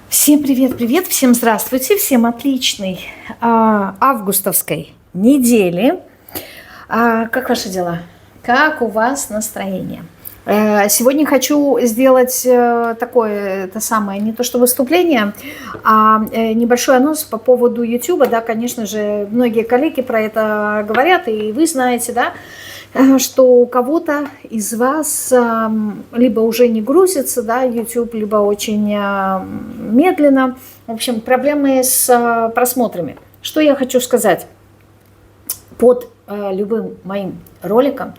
Всем привет, всем здравствуйте, всем отличной августовской недели. Как ваши дела? Как у вас настроение? Сегодня хочу сделать такое, не то что выступление, а небольшой анонс по поводу YouTube. Да, конечно же, многие коллеги про это говорят, и вы знаете, да, что у кого-то из вас либо уже не грузится, да, YouTube, либо очень медленно. В общем, проблемы с просмотрами. Что я хочу сказать? Под любым моим роликом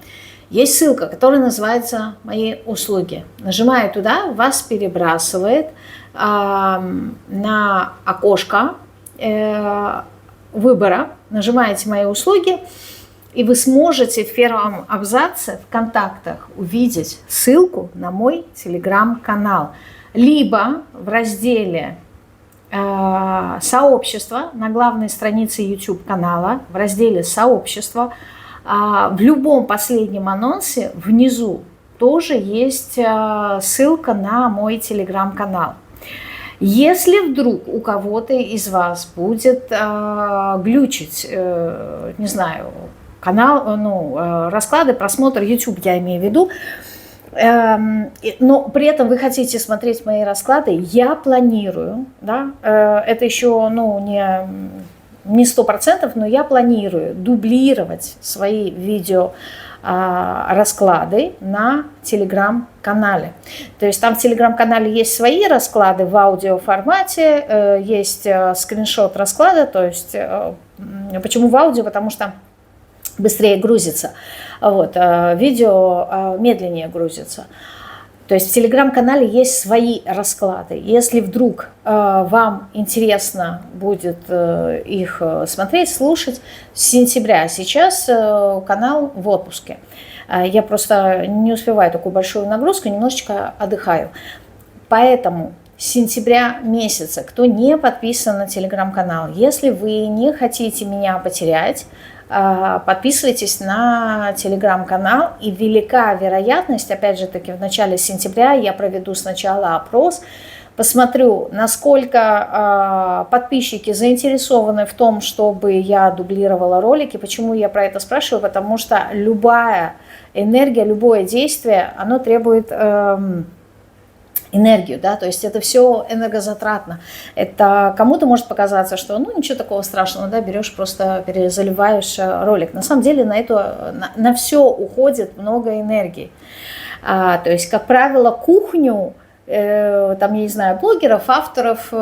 есть ссылка, которая называется «Мои услуги». Нажимая туда, вас перебрасывает на окошко выбора. Нажимаете «Мои услуги», и вы сможете в первом абзаце в контактах увидеть ссылку на мой телеграм-канал. Либо в разделе «Сообщество» на главной странице YouTube-канала, в разделе «Сообщество», в любом последнем анонсе внизу тоже есть ссылка на мой телеграм-канал. Если вдруг у кого-то из вас будет глючить, не знаю, канал, расклады, просмотр, YouTube я имею в виду, но при этом вы хотите смотреть мои расклады, я планирую, да, это еще не 100%, но я планирую дублировать свои видео расклады на телеграм-канале. То есть там в телеграм-канале есть свои расклады в аудиоформате, есть скриншот расклада, то есть почему в аудио, потому что быстрее грузится, видео медленнее грузится. То есть в телеграм-канале есть свои расклады. Если вдруг вам интересно будет их смотреть, слушать, с сентября сейчас канал в отпуске. Я просто не успеваю такую большую нагрузку, немножечко отдыхаю. Поэтому с сентября месяца, кто не подписан на телеграм-канал, если вы не хотите меня потерять, подписывайтесь на телеграм-канал, и велика вероятность, опять же таки в начале сентября я проведу сначала опрос, посмотрю, насколько подписчики заинтересованы в том, чтобы я дублировала ролики. Почему я про это спрашиваю? Потому что любая энергия, любое действие, оно требует энергию, да, то есть это все энергозатратно. Это кому-то может показаться, что ничего такого страшного, да, берешь, просто перезаливаешь ролик. На самом деле на все уходит много энергии. То есть, как правило, кухню, я не знаю, блогеров, авторов,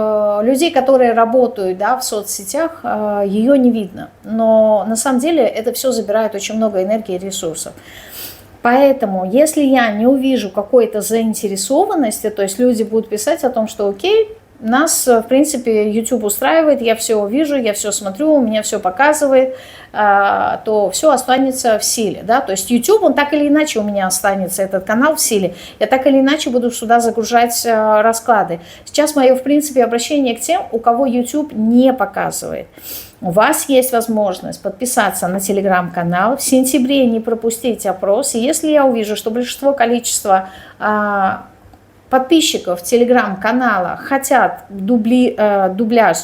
людей, которые работают, да, в соцсетях, ее не видно. Но на самом деле это все забирает очень много энергии и ресурсов. Поэтому, если я не увижу какой-то заинтересованности, то есть люди будут писать о том, что окей, нас, в принципе, YouTube устраивает, я все вижу, я все смотрю, у меня все показывает, то все останется в силе. Да? То есть YouTube, он так или иначе у меня останется, этот канал в силе. Я так или иначе буду сюда загружать расклады. Сейчас мое, в принципе, обращение к тем, у кого YouTube не показывает. У вас есть возможность подписаться на телеграм-канал, в сентябре не пропустить опрос. И если я увижу, что количество подписчиков телеграм-канала хотят дубляж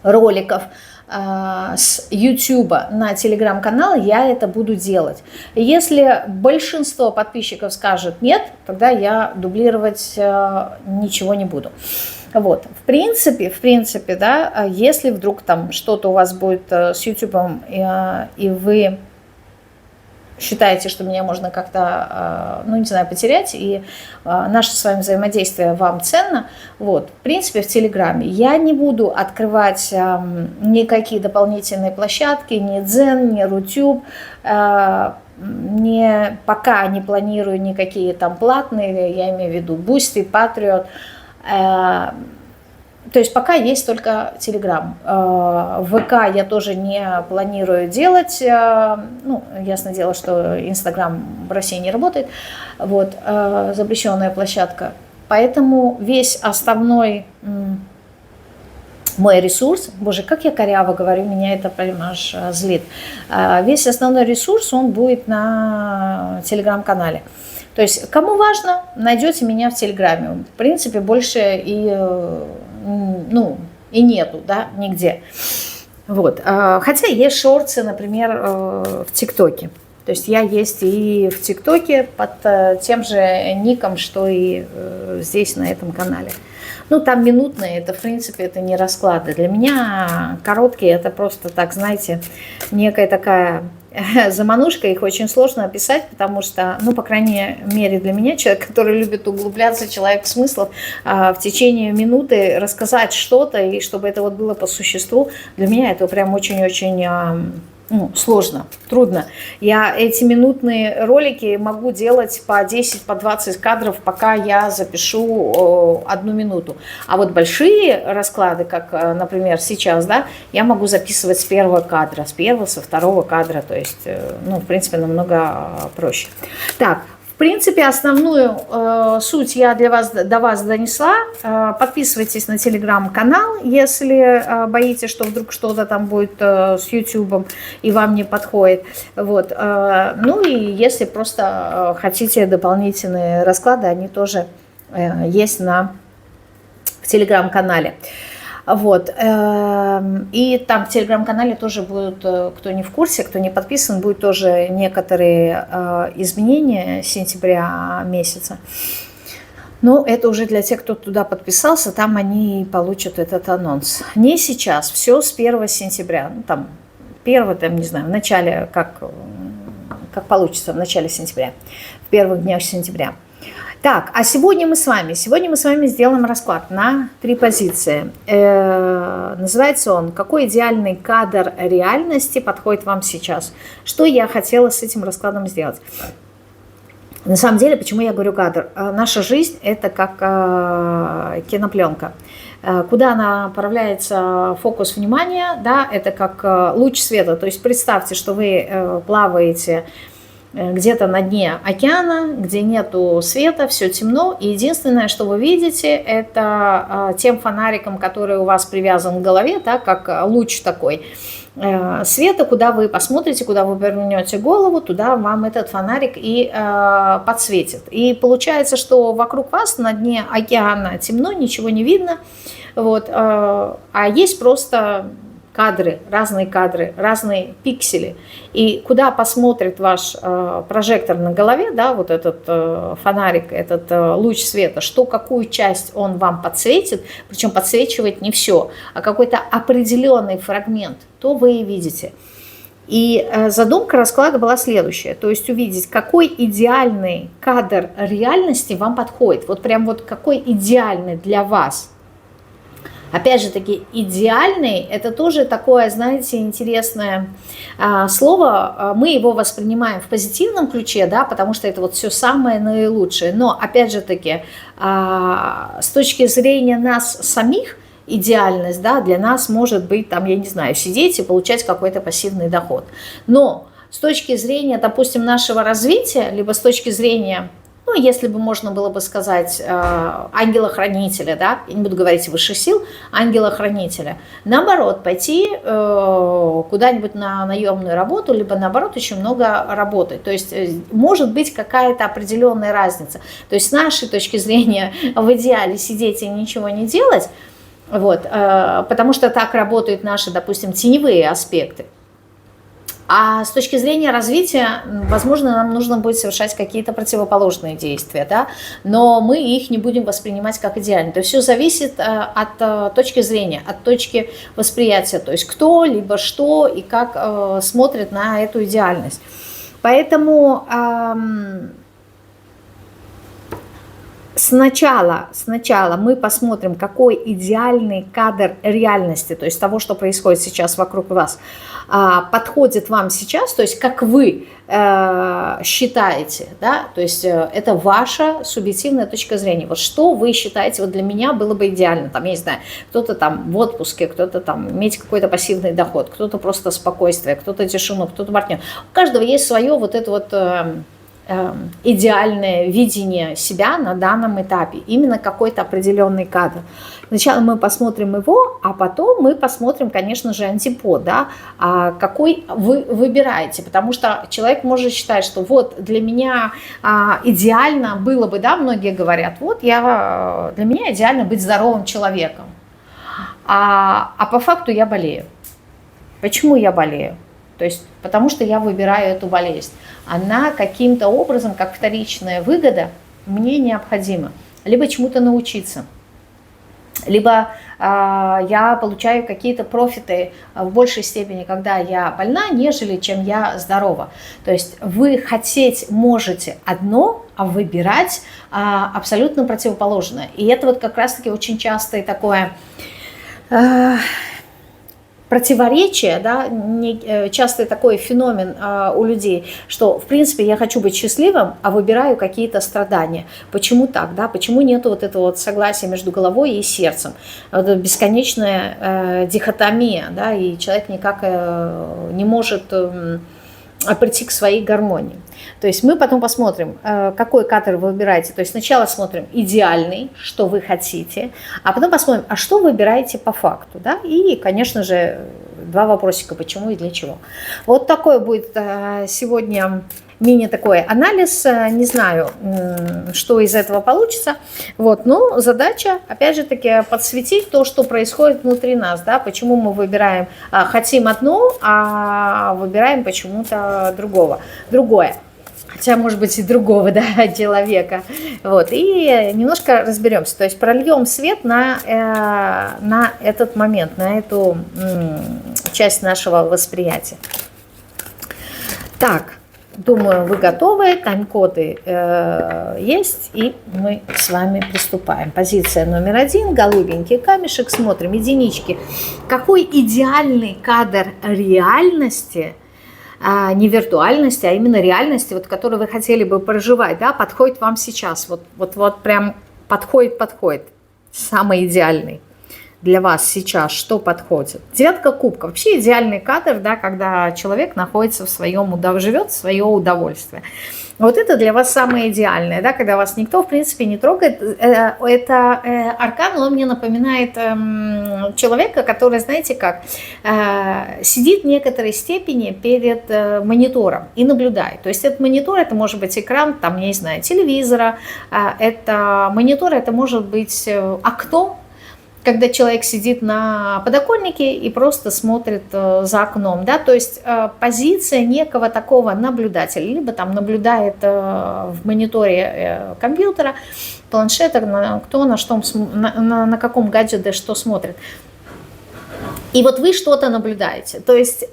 роликов с YouTube на телеграм-канал, я это буду делать. Если большинство подписчиков скажет нет, тогда я дублировать ничего не буду. В принципе, да, если вдруг там что-то у вас будет с YouTube, и вы считаете, что меня можно как-то, потерять, и наше с вами взаимодействие вам ценно, в принципе, в Телеграме я не буду открывать никакие дополнительные площадки, ни Дзен, ни Рутюб, пока не планирую никакие там платные, я имею в виду Бусти, Патриот. То есть пока есть только Телеграм. ВК я тоже не планирую делать. Ясное дело, что Инстаграм в России не работает. Запрещенная площадка. Поэтому весь основной мой ресурс, боже, как я коряво говорю, меня это прям аж злит. Весь основной ресурс, он будет на Телеграм-канале. То есть, кому важно, найдете меня в Телеграме. В принципе, больше и, ну, и нету, да, нигде. Вот. Хотя есть шорты, например, в ТикТоке. То есть я есть и в ТикТоке под тем же ником, что и здесь, на этом канале. Ну, там минутные, это, в принципе, это не расклады. Для меня короткие, это просто так, знаете, некая такая заманушка, их очень сложно описать, потому что, ну, по крайней мере, для меня, человек, который любит углубляться, человек смыслов, в течение минуты рассказать что-то, и чтобы это вот было по существу, для меня это прям очень-очень... Ну, сложно, трудно. Я эти минутные ролики могу делать по 10, по 20 кадров, пока я запишу 1 минуту. А вот большие расклады, как, например, сейчас, да, я могу записывать с первого кадра, с первого, со второго кадра. То есть, ну, в принципе, намного проще. Так. В принципе, основную суть я до вас донесла. Подписывайтесь на телеграм-канал, если боитесь, что вдруг что-то там будет с YouTube и вам не подходит. Вот. Ну и если просто хотите дополнительные расклады, они тоже есть в телеграм-канале. Вот. И там в телеграм-канале тоже будут, кто не в курсе, кто не подписан, будут тоже некоторые изменения с сентября месяца. Но это уже для тех, кто туда подписался, там они получат этот анонс. Не сейчас, все с 1 сентября. Ну, там, 1, там, не знаю, в начале, как получится, в начале сентября, в первых днях сентября. Так, а сегодня мы с вами сделаем расклад на 3 позиции. Называется он «Какой идеальный кадр реальности подходит вам сейчас?». Что я хотела с этим раскладом сделать? На самом деле, почему я говорю кадр? Наша жизнь – это как кинопленка. Куда направляется фокус внимания, да, это как луч света. То есть представьте, что вы плаваете где-то на дне океана, где нету света, все темно, и единственное, что вы видите, это тем фонариком, который у вас привязан к голове, да, как луч такой света, куда вы посмотрите, куда вы повернете голову, туда вам этот фонарик и подсветит. И получается, что вокруг вас на дне океана темно, ничего не видно, вот, а есть просто... кадры, разные пиксели. И куда посмотрит ваш прожектор на голове, да, вот этот фонарик, этот луч света, что какую часть он вам подсветит, причем подсвечивает не все, а какой-то определенный фрагмент, то вы и видите. И задумка расклада была следующая, то есть увидеть, какой идеальный кадр реальности вам подходит, вот прям вот какой идеальный для вас. Опять же таки, идеальный – это тоже такое, знаете, интересное слово. Мы его воспринимаем в позитивном ключе, да, потому что это вот все самое наилучшее. Но, опять же таки, с точки зрения нас самих, идеальность, да, для нас может быть, там, я не знаю, сидеть и получать какой-то пассивный доход. Но с точки зрения, допустим, нашего развития, либо с точки зрения... Ну, если бы можно было бы сказать ангела-хранителя, да, я не буду говорить высших сил, ангела-хранителя, наоборот, пойти куда-нибудь на наемную работу, либо наоборот очень много работать. То есть может быть какая-то определенная разница. То есть с нашей точки зрения в идеале сидеть и ничего не делать, вот, потому что так работают наши, допустим, теневые аспекты. А с точки зрения развития, возможно, нам нужно будет совершать какие-то противоположные действия, да? Но мы их не будем воспринимать как идеально. То есть все зависит от точки зрения, от точки восприятия, то есть кто, либо что и как смотрит на эту идеальность. Поэтому сначала мы посмотрим, какой идеальный кадр реальности, то есть того, что происходит сейчас вокруг вас, подходит вам сейчас, то есть как вы считаете, да, то есть это ваша субъективная точка зрения. Вот что вы считаете, вот для меня было бы идеально, там, я не знаю, кто-то там в отпуске, кто-то там иметь какой-то пассивный доход, кто-то просто спокойствие, кто-то тишину, кто-то партнер. У каждого есть свое вот это вот идеальное видение себя на данном этапе, именно какой-то определенный кадр. Сначала мы посмотрим его, а потом мы посмотрим, конечно же, антипод, да, какой вы выбираете, потому что человек может считать, что вот для меня идеально было бы, да, многие говорят, вот для меня идеально быть здоровым человеком, а по факту я болею. Почему я болею? То есть потому что я выбираю эту болезнь. Она каким-то образом, как вторичная выгода, мне необходима. Либо чему-то научиться, либо я получаю какие-то профиты в большей степени, когда я больна, нежели чем я здорова. То есть вы хотеть можете одно, а выбирать абсолютно противоположное. И это вот как раз-таки очень частое такое противоречие, да, часто такой феномен у людей, что, в принципе, я хочу быть счастливым, а выбираю какие-то страдания. Почему так, да? Почему нету вот этого вот согласия между головой и сердцем? Вот бесконечная дихотомия, да, и человек никак не может прийти к своей гармонии. То есть мы потом посмотрим, какой кадр вы выбираете. То есть сначала смотрим идеальный, что вы хотите, а потом посмотрим, а что вы выбираете по факту. Да? И, конечно же, два вопросика, почему и для чего. Вот такой будет сегодня мини такой анализ. Не знаю, что из этого получится. Вот. Но задача, опять же таки, подсветить то, что происходит внутри нас. Да? Почему мы выбираем, хотим одно, а выбираем почему-то другое. Хотя, может быть, и другого, да, человека. Вот. И немножко разберемся. То есть прольем свет на этот момент, на эту часть нашего восприятия. Так, думаю, вы готовы. Тайм-коды есть. И мы с вами приступаем. Позиция номер 1. Голубенький камешек. Смотрим. Единички. Какой идеальный кадр реальности, не виртуальности, а именно реальности, вот, которую вы хотели бы проживать, да, подходит вам сейчас, вот прям подходит, самый идеальный для вас сейчас, что подходит? Девятка кубков, вообще идеальный кадр, да, когда человек находится в своем, живет в свое удовольствие. Вот это для вас самое идеальное, да, когда вас никто, в принципе, не трогает. Это аркан, он мне напоминает человека, который, знаете как, сидит в некоторой степени перед монитором и наблюдает. То есть этот монитор, это может быть экран, там, я не знаю, телевизора, это монитор, это может быть окно, когда человек сидит на подоконнике и просто смотрит за окном, да, то есть позиция некого такого наблюдателя, либо там наблюдает в мониторе компьютера, планшета, на каком гаджете что смотрит. И вот вы что-то наблюдаете. То есть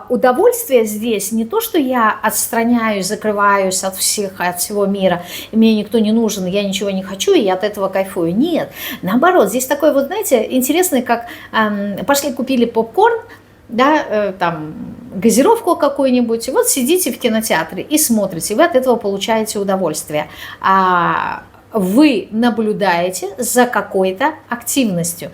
удовольствие здесь не то, что я отстраняюсь, закрываюсь от всего мира, и мне никто не нужен, я ничего не хочу, и я от этого кайфую. Нет, наоборот, здесь такой вот, знаете, интересный, как пошли купили попкорн, да, там газировку какую-нибудь, и вот сидите в кинотеатре и смотрите, вы от этого получаете удовольствие. Вы наблюдаете за какой-то активностью.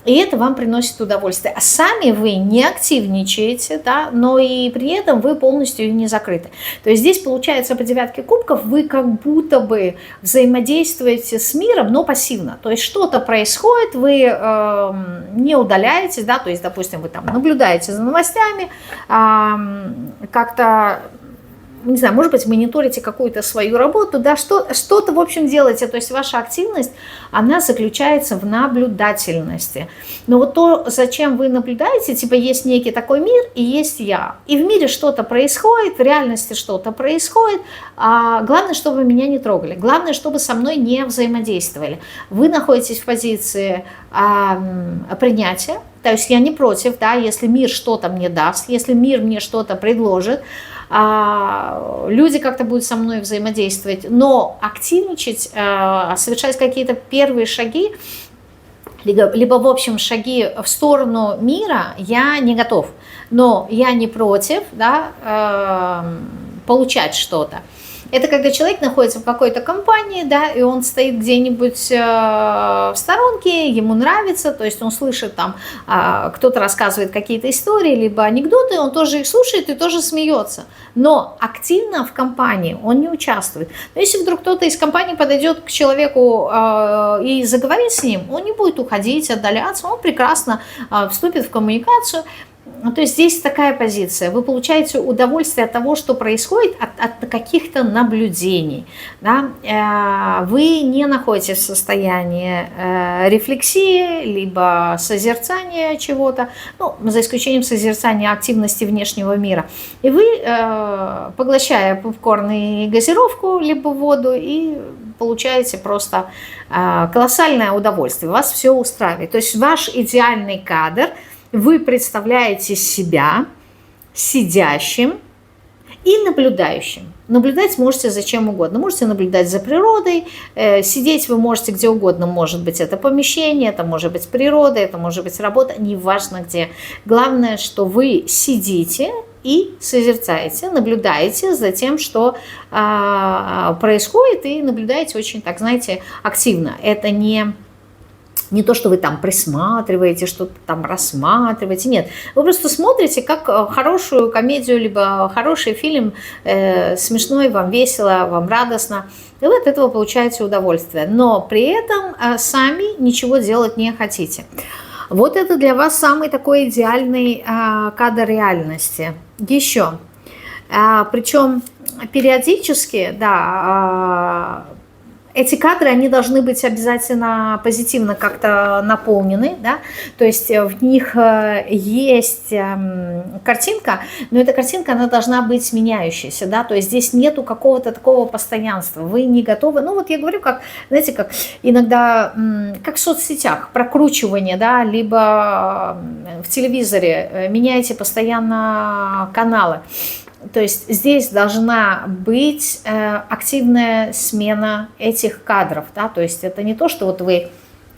И это вам приносит удовольствие. А сами вы не активничаете, да, но и при этом вы полностью не закрыты. То есть здесь получается по девятке кубков вы как будто бы взаимодействуете с миром, но пассивно. То есть что-то происходит, вы не удаляетесь, да, то есть, допустим, вы там наблюдаете за новостями, как-то, не знаю, может быть, мониторите какую-то свою работу, да, что-то, в общем, делаете, то есть ваша активность, она заключается в наблюдательности. Но вот то, зачем вы наблюдаете, типа есть некий такой мир и есть я. И в мире что-то происходит, в реальности что-то происходит, главное, чтобы меня не трогали, главное, чтобы со мной не взаимодействовали. Вы находитесь в позиции принятия, то есть я не против, да, если мир что-то мне даст, если мир мне что-то предложит, люди как-то будут со мной взаимодействовать, но активничать, совершать какие-то первые шаги, либо, в общем, шаги в сторону мира я не готов, но я не против, да, получать что-то. Это когда человек находится в какой-то компании, да, и он стоит где-нибудь в сторонке, ему нравится, то есть он слышит там, кто-то рассказывает какие-то истории, либо анекдоты, он тоже их слушает и тоже смеется. Но активно в компании он не участвует. Но если вдруг кто-то из компании подойдет к человеку и заговорит с ним, он не будет уходить, отдаляться, он прекрасно вступит в коммуникацию. То есть здесь такая позиция. Вы получаете удовольствие от того, что происходит, от каких-то наблюдений. Да? Вы не находитесь в состоянии рефлексии, либо созерцания чего-то, ну, за исключением созерцания активности внешнего мира. И вы, поглощая попкорн и газировку, либо воду, и получаете просто колоссальное удовольствие. Вас все устраивает. То есть ваш идеальный кадр – вы представляете себя сидящим и наблюдающим. Наблюдать можете за чем угодно. Можете наблюдать за природой, сидеть вы можете где угодно. Может быть, это помещение, это может быть природа, это может быть работа, неважно где. Главное, что вы сидите и созерцаете, наблюдаете за тем, что происходит, и наблюдаете очень, так знаете, активно. Это не то, что вы там присматриваете, что-то там рассматриваете. Нет, вы просто смотрите как хорошую комедию, либо хороший фильм, смешной, вам весело, вам радостно. И вы от этого получаете удовольствие. Но при этом сами ничего делать не хотите. Вот это для вас самый такой идеальный кадр реальности. Еще. Причем периодически, да, эти кадры, они должны быть обязательно позитивно как-то наполнены, да, то есть в них есть картинка, но эта картинка, она должна быть меняющейся, да, то есть здесь нету какого-то такого постоянства, вы не готовы, ну вот я говорю, как, знаете, как иногда, как в соцсетях, прокручивание, да, либо в телевизоре меняете постоянно каналы. То есть здесь должна быть активная смена этих кадров, да, то есть это не то, что вот вы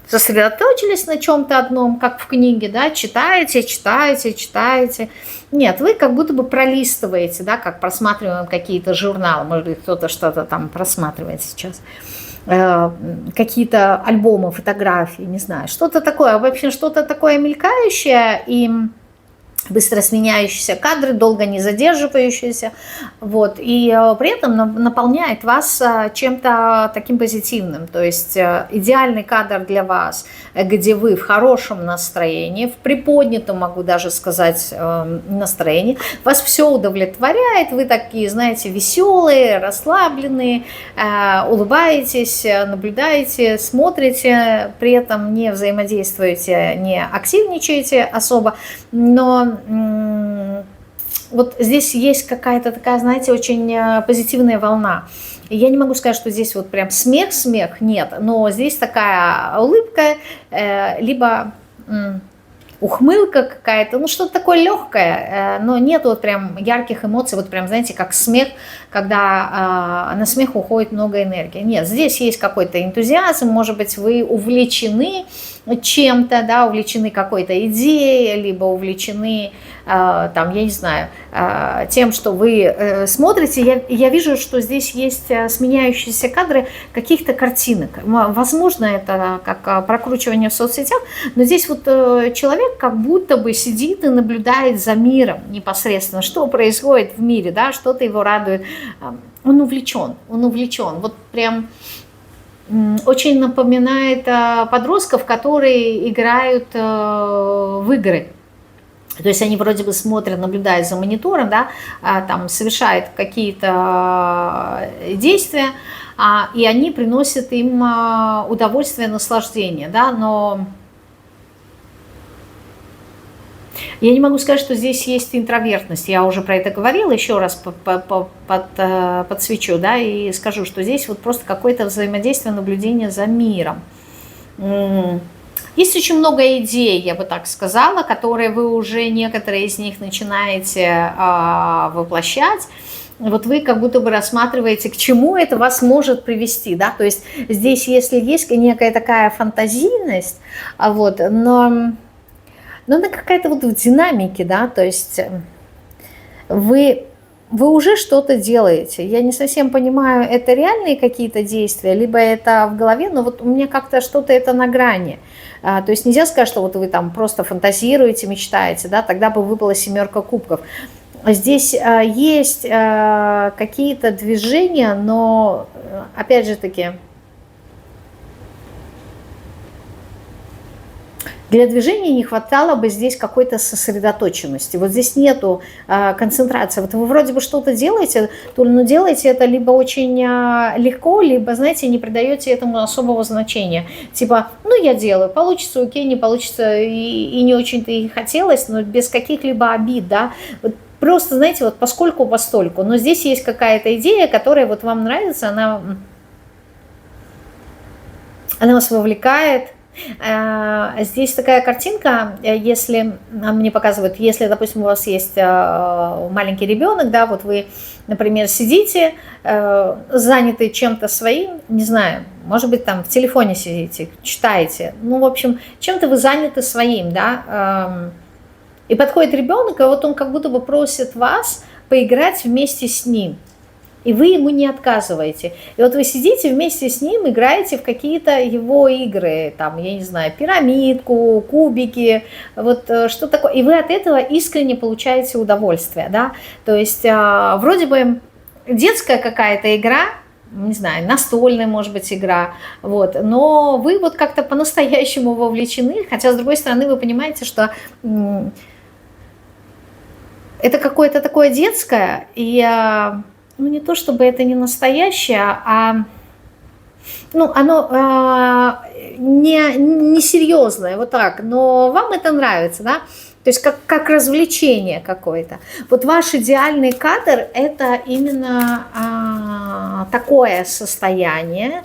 сосредоточились на чем-то одном, как в книге, да, читаете. Нет, вы как будто бы пролистываете, да, как просматриваем какие-то журналы, может быть, кто-то что-то там просматривает сейчас, какие-то альбомы, фотографии, не знаю, что-то такое, в общем, что-то такое мелькающее и быстро сменяющиеся кадры, долго не задерживающиеся, вот, и при этом наполняет вас чем-то таким позитивным, то есть идеальный кадр для вас, где вы в хорошем настроении, в приподнятом, могу даже сказать, настроении, вас все удовлетворяет, вы такие, знаете, веселые, расслабленные, улыбаетесь, наблюдаете, смотрите, при этом не взаимодействуете, не активничаете особо, но вот здесь есть какая-то такая, знаете, очень позитивная волна. Я не могу сказать, что здесь вот прям смех, нет, но здесь такая улыбка, либо ухмылка какая-то, ну что-то такое легкое, но нет вот прям ярких эмоций, вот прям, знаете, как смех, когда на смех уходит много энергии. Нет, здесь есть какой-то энтузиазм, может быть, вы увлечены чем-то, да, увлечены какой-то идеей, либо увлечены, там, я не знаю, тем, что вы смотрите. Я вижу, что здесь есть сменяющиеся кадры каких-то картинок. Возможно, это как прокручивание в соцсетях, но здесь вот человек как будто бы сидит и наблюдает за миром непосредственно, что происходит в мире, да, что-то его радует. Он увлечен. Вот прям очень напоминает подростков, которые играют в игры. То есть они вроде бы смотрят, наблюдают за монитором, да, там совершают какие-то действия, и они приносят им удовольствие, наслаждение, да, но я не могу сказать, что здесь есть интровертность. Я уже про это говорила, еще раз подсвечу, да, и скажу, что здесь вот просто какое-то взаимодействие, наблюдение за миром. Есть очень много идей, я бы так сказала, которые вы уже, некоторые из них начинаете воплощать. Вот вы как будто бы рассматриваете, к чему это вас может привести, да, то есть здесь, если есть некая такая фантазийность, вот, но она какая-то вот в динамике, да, то есть вы вы уже что-то делаете. Я не совсем понимаю, это реальные какие-то действия, либо это в голове, но вот у меня как-то что-то это на грани. То есть нельзя сказать, что вот вы там просто фантазируете, мечтаете, да, тогда бы выпала 7 кубков. Здесь есть какие-то движения, но опять же таки для движения не хватало бы здесь какой-то сосредоточенности. Вот здесь нету концентрации. Вот вы вроде бы что-то делаете, но делаете это либо очень легко, либо, знаете, не придаете этому особого значения. Типа, ну я делаю, получится, окей, не получится, и не очень-то и хотелось, но без каких-либо обид, да. Вот просто, знаете, вот поскольку постольку. Но здесь есть какая-то идея, которая вот вам нравится, она вас вовлекает. Здесь такая картинка, если мне показывают, если, допустим, у вас есть маленький ребенок, да, вот вы, например, сидите, заняты чем-то своим, не знаю, может быть, там в телефоне сидите, читаете, ну, в общем, чем-то вы заняты своим, да, и подходит ребенок, и вот он как будто бы просит вас поиграть вместе с ним. И вы ему не отказываете. И вот вы сидите вместе с ним, играете в какие-то его игры, там, я не знаю, пирамидку, кубики, вот что такое. И вы от этого искренне получаете удовольствие, да. То есть вроде бы детская какая-то игра, не знаю, настольная, может быть, игра, вот, но вы вот как-то по-настоящему вовлечены, хотя, с другой стороны, вы понимаете, что это какое-то такое детское, и... ну, не то чтобы это не настоящее, а ну, оно не серьезное, вот так, но вам это нравится, да? То есть как развлечение какое-то. Вот ваш идеальный кадр – это именно такое состояние,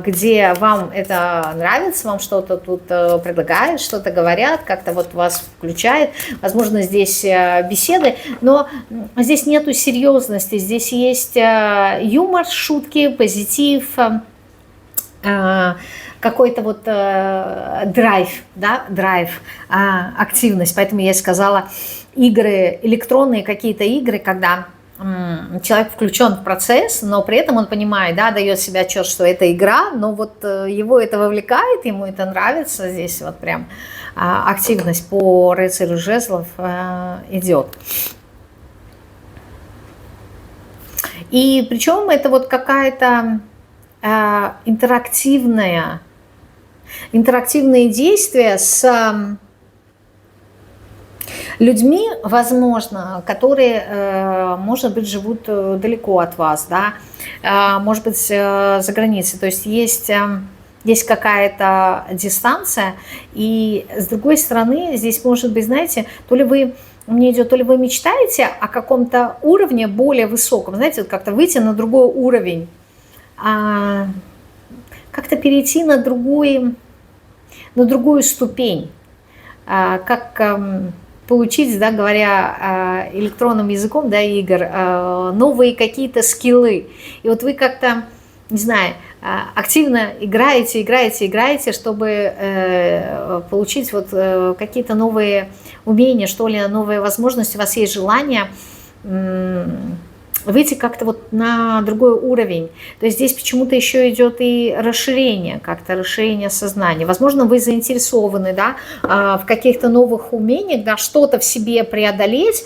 где вам это нравится, вам что-то тут предлагают, что-то говорят, как-то вот вас включает. Возможно, здесь беседы, но здесь нету серьезности, здесь есть юмор, шутки, позитив, какой-то вот драйв, да, активность. Поэтому я сказала, игры, электронные какие-то игры, когда человек включен в процесс, но при этом он понимает, да, дает себе отчет, что это игра, но вот его это вовлекает, ему это нравится. Здесь вот прям активность по рыцарю жезлов идет. И причем это вот какая-то интерактивные действия с людьми, возможно, которые, может быть, живут далеко от вас, да, может быть, за границей. То есть есть какая-то дистанция, и с другой стороны, здесь может быть, знаете, то ли вы мечтаете о каком-то уровне более высоком, знаете, вот как-то выйти на другой уровень, как-то перейти на другую ступень, как получить, да, говоря электронным языком, да, игр, новые какие-то скиллы. И вот вы как-то, не знаю, активно играете, чтобы получить вот какие-то новые умения, что ли, новые возможности. У вас есть желание выйти как-то вот на другой уровень. То есть здесь почему-то еще идет и расширение, как-то расширение сознания. Возможно, вы заинтересованы, да, в каких-то новых умениях, да, что-то в себе преодолеть,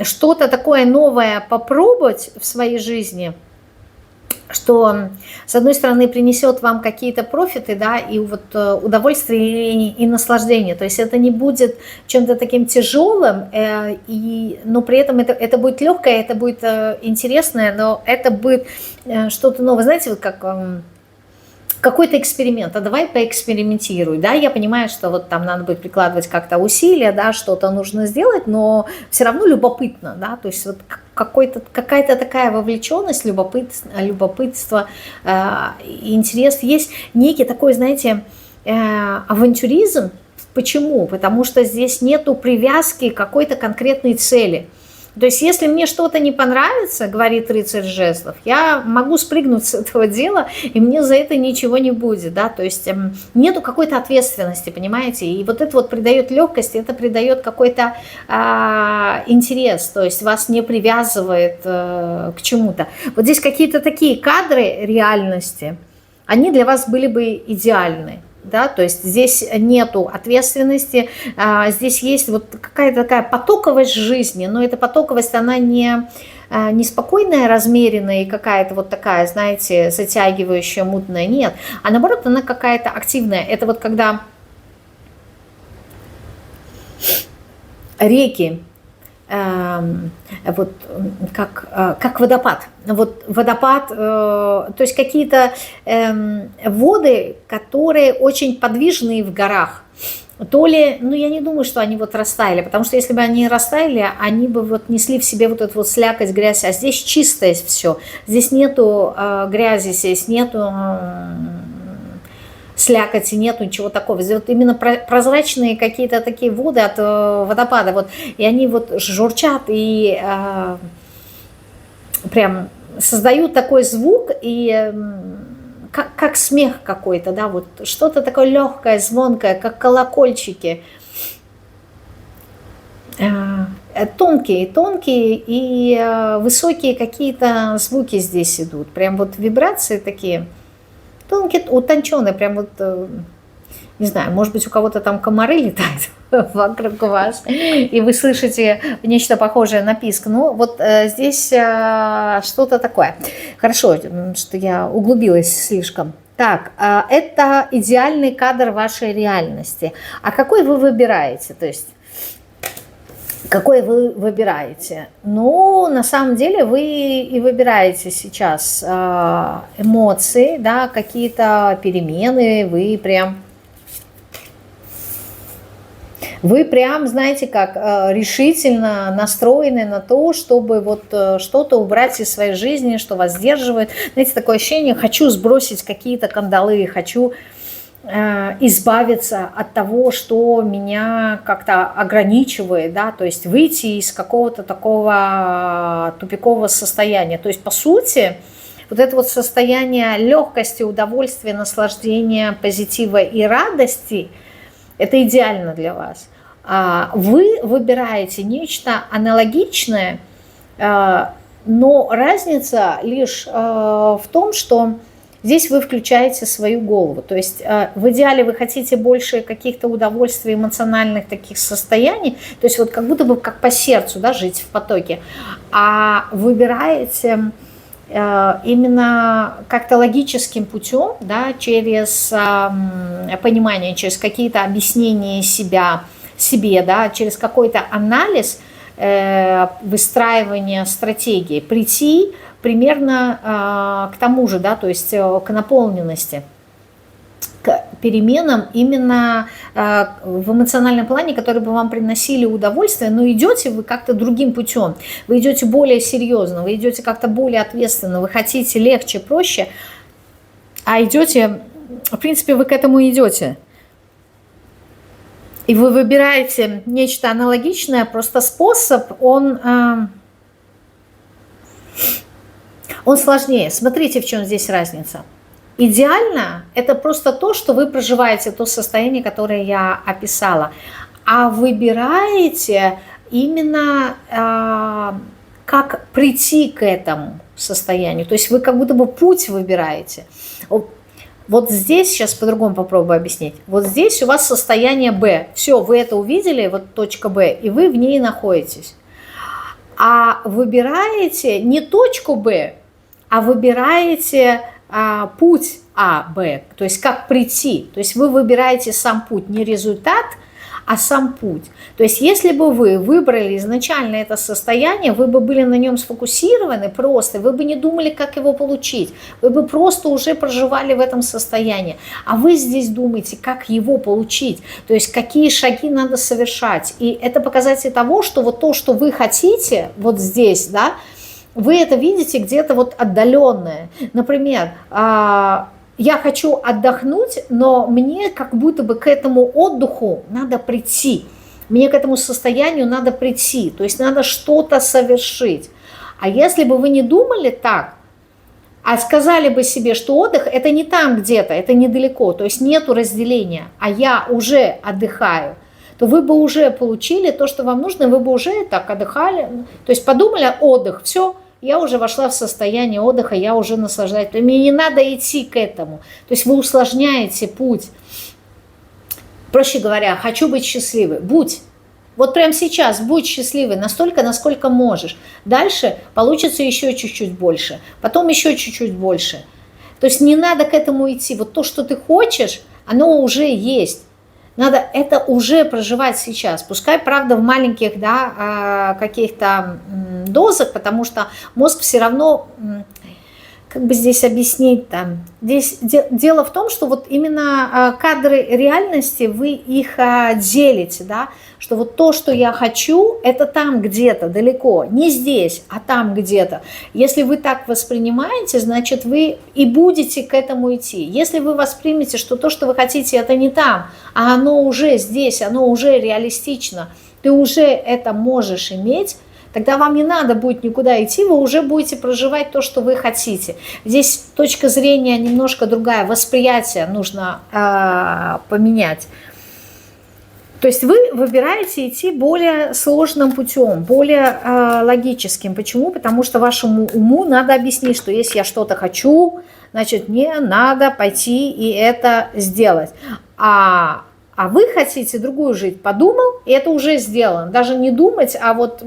что-то такое новое попробовать в своей жизни, что, с одной стороны, принесет вам какие-то профиты, да, и вот удовольствие и наслаждение. То есть это не будет чем-то таким тяжелым, но при этом это будет легкое, это будет интересное, но это будет что-то новое. Знаете, вот как какой-то эксперимент, а давай поэкспериментируй, да, я понимаю, что вот там надо будет прикладывать как-то усилия, да, что-то нужно сделать, но все равно любопытно, да, то есть вот какая-то такая вовлеченность, любопытство, интерес, есть некий такой, знаете, авантюризм. Почему? Потому что здесь нету привязки к какой-то конкретной цели. То есть, если мне что-то не понравится, говорит рыцарь жезлов, я могу спрыгнуть с этого дела, и мне за это ничего не будет, да, то есть нету какой-то ответственности, понимаете, и вот это вот придает легкость, это придает какой-то интерес, то есть вас не привязывает к чему-то. Вот здесь какие-то такие кадры реальности, они для вас были бы идеальны. Да, то есть здесь нету ответственности, здесь есть вот какая-то такая потоковость жизни, но эта потоковость, она не спокойная, размеренная и какая-то вот такая, знаете, затягивающая, мутная, нет, а наоборот, она какая-то активная. Это вот когда реки, вот как водопад. Вот водопад, то есть какие-то воды, которые очень подвижные в горах. То ли, ну я не думаю, что они вот растаяли, потому что если бы они растаяли, они бы вот несли в себе вот эту вот слякоть, грязь, а здесь чистое все. Здесь нету грязи, здесь нету слякоти, нету ничего такого. Здесь вот именно прозрачные какие-то такие воды от водопада, вот, и они вот журчат и прям создают такой звук, и как смех какой-то, да, вот что-то такое легкое, звонкое, как колокольчики. Тонкие и высокие какие-то звуки здесь идут. Прям вот вибрации такие. Тонкие, утонченные, прям вот, не знаю, может быть, у кого-то там комары летают вокруг вас, и вы слышите нечто похожее на писк. Ну, вот здесь что-то такое. Хорошо, что я углубилась слишком. Так, это идеальный кадр вашей реальности. А какой вы выбираете? То есть, какой вы выбираете? Ну, на самом деле вы и выбираете сейчас эмоции, да, какие-то перемены, вы прям, знаете, как решительно настроены на то, чтобы вот что-то убрать из своей жизни, что вас сдерживает. Знаете, такое ощущение, хочу сбросить какие-то кандалы, хочу избавиться от того, что меня как-то ограничивает, да, то есть выйти из какого-то такого тупикового состояния. То есть, по сути, вот это вот состояние легкости, удовольствия, наслаждения, позитива и радости, это идеально для вас. Вы выбираете нечто аналогичное, но разница лишь в том, что здесь вы включаете свою голову. То есть в идеале вы хотите больше каких-то удовольствий, эмоциональных таких состояний, то есть вот как будто бы как по сердцу, да, жить в потоке, а выбираете именно как-то логическим путем, да, через понимание, через какие-то объяснения себе, да, через какой-то анализ, выстраивание стратегии, прийти примерно к тому же, да, то есть к наполненности, к переменам именно в эмоциональном плане, которые бы вам приносили удовольствие, но идете вы как-то другим путем, вы идете более серьезно, вы идете как-то более ответственно, вы хотите легче, проще, а идете, в принципе, вы к этому идете. И вы выбираете нечто аналогичное, просто способ, он сложнее. Смотрите, в чем здесь разница. Идеально – это просто то, что вы проживаете, то состояние, которое я описала. А выбираете именно как прийти к этому состоянию. То есть вы как будто бы путь выбираете. Вот здесь, сейчас по-другому попробую объяснить, вот здесь у вас состояние Б, все, вы это увидели, вот точка Б, и вы в ней находитесь. А выбираете не точку Б, а выбираете путь А, Б, то есть как прийти, то есть вы выбираете сам путь, не результат, а сам путь. То есть если бы вы выбрали изначально это состояние, вы бы были на нем сфокусированы просто, вы бы не думали, как его получить, вы бы просто уже проживали в этом состоянии. А вы здесь думаете, как его получить, то есть какие шаги надо совершать. И это показатель того, что вот то, что вы хотите вот здесь, да, вы это видите где-то вот отдаленное. Например, я хочу отдохнуть, но мне как будто бы к этому отдыху надо прийти. Мне к этому состоянию надо прийти, то есть надо что-то совершить. А если бы вы не думали так, а сказали бы себе, что отдых – это не там где-то, это недалеко, то есть нету разделения, а я уже отдыхаю, то вы бы уже получили то, что вам нужно, вы бы уже так отдыхали. То есть подумали, отдых, все, я уже вошла в состояние отдыха, я уже наслаждаюсь. Мне не надо идти к этому. То есть вы усложняете путь. Проще говоря, хочу быть счастливой. Будь. Вот прямо сейчас будь счастливой настолько, насколько можешь. Дальше получится еще чуть-чуть больше. Потом еще чуть-чуть больше. То есть не надо к этому идти. Вот то, что ты хочешь, оно уже есть. Надо это уже проживать сейчас. Пускай, правда, в маленьких, да, каких-то дозах, потому что мозг все равно... Как бы здесь объяснить-то? Здесь дело в том, что вот именно кадры реальности, вы их делите, да, что вот то, что я хочу, это там где-то далеко, не здесь, а там где-то. Если вы так воспринимаете, значит, вы и будете к этому идти. Если вы воспримете, что то, что вы хотите, это не там, а оно уже здесь, оно уже реалистично, ты уже это можешь иметь, тогда вам не надо будет никуда идти, вы уже будете проживать то, что вы хотите. Здесь точка зрения немножко другая, восприятие нужно поменять. То есть вы выбираете идти более сложным путем, более логическим. Почему? Потому что вашему уму надо объяснить, что если я что-то хочу, значит, мне надо пойти и это сделать. А вы хотите другую жизнь. Подумал, и это уже сделано. Даже не думать, а вот...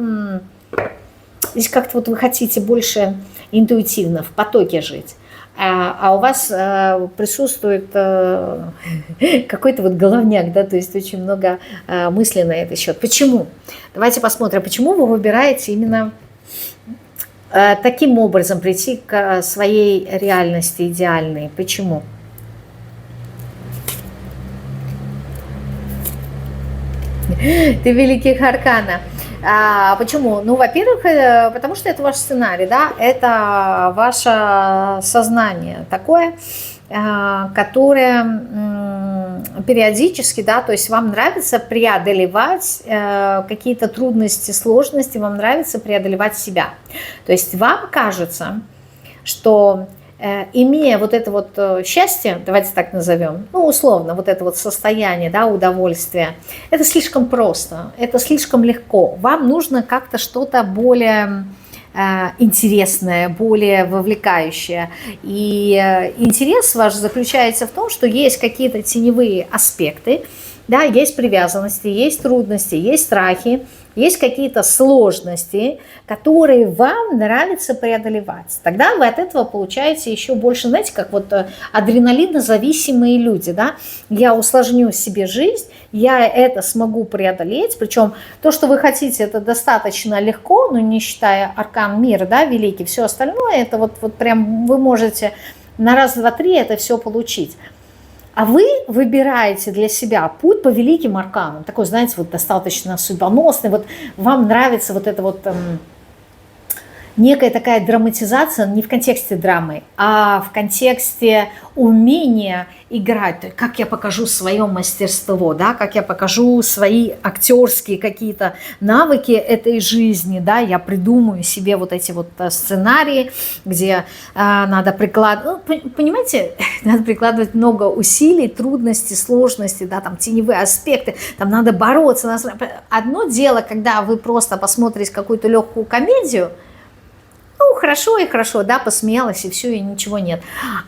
Здесь как-то вот вы хотите больше интуитивно, в потоке жить. А у вас присутствует какой-то вот головняк, да, то есть очень много мыслей на этот счет. Почему? Давайте посмотрим, почему вы выбираете именно таким образом прийти к своей реальности идеальной. Почему? Ты великих аркана. Почему? Ну, во-первых, потому что это ваш сценарий, да, это ваше сознание такое, которое периодически, да, то есть вам нравится преодолевать какие-то трудности, сложности, вам нравится преодолевать себя. То есть вам кажется, что имея вот это вот счастье, давайте так назовем, ну, условно, вот это вот состояние, да, удовольствия, это слишком просто, это слишком легко. Вам нужно как-то что-то более интересное, более вовлекающее. И интерес ваш заключается в том, что есть какие-то теневые аспекты, да, есть привязанности, есть трудности, есть страхи, есть какие-то сложности, которые вам нравится преодолевать. Тогда вы от этого получаете еще больше, знаете, как вот адреналинозависимые люди, да, я усложню себе жизнь, я это смогу преодолеть, причем то, что вы хотите, это достаточно легко, но не считая аркан мира, да, великий, все остальное, это вот прям вы можете на раз, два, три это все получить. А вы выбираете для себя путь по великим арканам, такой, знаете, вот достаточно судьбоносный, вот вам нравится вот это вот некая такая драматизация, не в контексте драмы, а в контексте умения играть, то есть как я покажу свое мастерство, да, как я покажу свои актерские какие-то навыки этой жизни, да, я придумаю себе вот эти вот сценарии, где надо прикладывать, ну, понимаете, надо прикладывать много усилий, трудностей, сложностей, да, там теневые аспекты, там надо бороться. Одно дело, когда вы просто посмотрите какую-то легкую комедию, ну, хорошо и хорошо, да, посмеялась, и все, и ничего нет.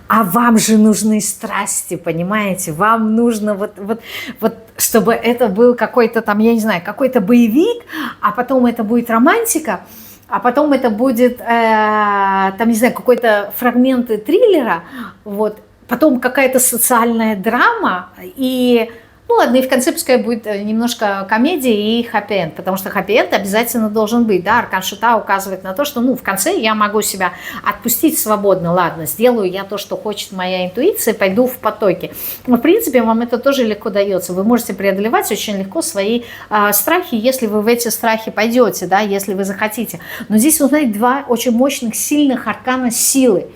А вам же нужны страсти, понимаете? Вам нужно вот чтобы это был какой-то там, я не знаю, какой-то боевик, а потом это будет романтика, а потом это будет, там, не знаю, какой-то фрагменты триллера, вот, потом какая-то социальная драма, и... Ну ладно, и в конце пускай будет немножко комедии и хэппи-энд, потому что хэппи-энд обязательно должен быть, да, аркан шута указывает на то, что, ну, в конце я могу себя отпустить свободно, ладно, сделаю я то, что хочет моя интуиция, пойду в потоке. Но, в принципе, вам это тоже легко дается, вы можете преодолевать очень легко свои страхи, если вы в эти страхи пойдете, да, если вы захотите. Но здесь, вы знаете, два очень мощных, сильных аркана силы.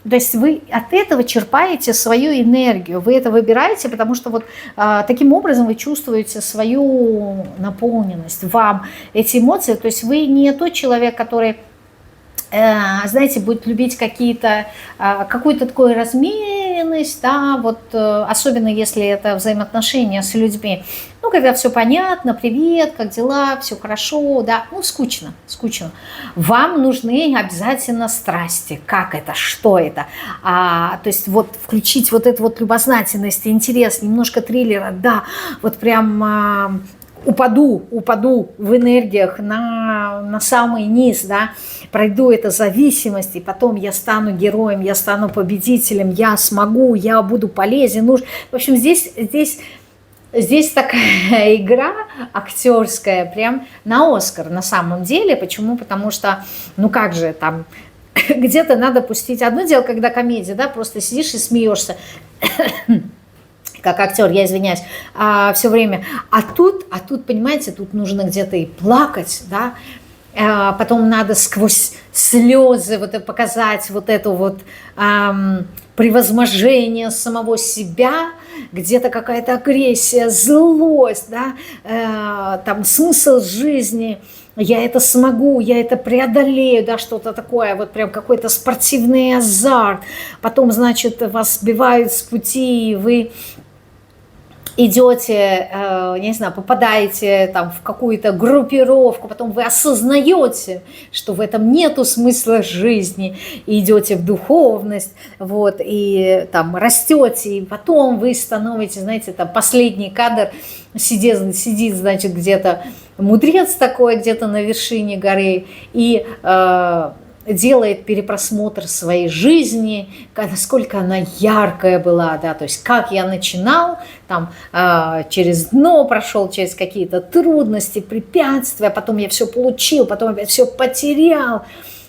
То есть вы от этого черпаете свою энергию, вы это выбираете, потому что вот таким образом вы чувствуете свою наполненность, вам эти эмоции. То есть вы не тот человек, который, знаете, будет любить какую-то такую размеренность, да, вот особенно если это взаимоотношения с людьми. Ну, когда все понятно, привет, как дела, все хорошо, да, ну, скучно. Вам нужны обязательно страсти. Как это, что это? То есть вот включить вот эту вот любознательность, интерес, немножко триллера, да, вот прям упаду в энергиях на самый низ, да, пройду эту зависимость, и потом я стану героем, я стану победителем, я смогу, я буду полезен. В общем, здесь такая игра актерская, прям на Оскар на самом деле. Почему? Потому что, ну как же, там где-то надо пустить. Одно дело, когда комедия, да, просто сидишь и смеешься, как актер, я извиняюсь, все время. А тут, понимаете, тут нужно где-то и плакать, да, потом надо сквозь слезы вот показать вот это вот превозможение самого себя, где-то какая-то агрессия, злость, да, там смысл жизни, я это смогу, я это преодолею, да, что-то такое, вот прям какой-то спортивный азарт. Потом, значит, вас сбивают с пути, и вы идете, не знаю, попадаете там в какую-то группировку, потом вы осознаете, что в этом нету смысла жизни, и идете в духовность, вот, и там растете, и потом вы становитесь, знаете, там последний кадр, сидит, значит, где-то мудрец такой, где-то на вершине горы, и делает перепросмотр своей жизни, насколько она яркая была, да, то есть как я начинал, там через дно прошел, через какие-то трудности, препятствия, потом я все получил, потом я все потерял,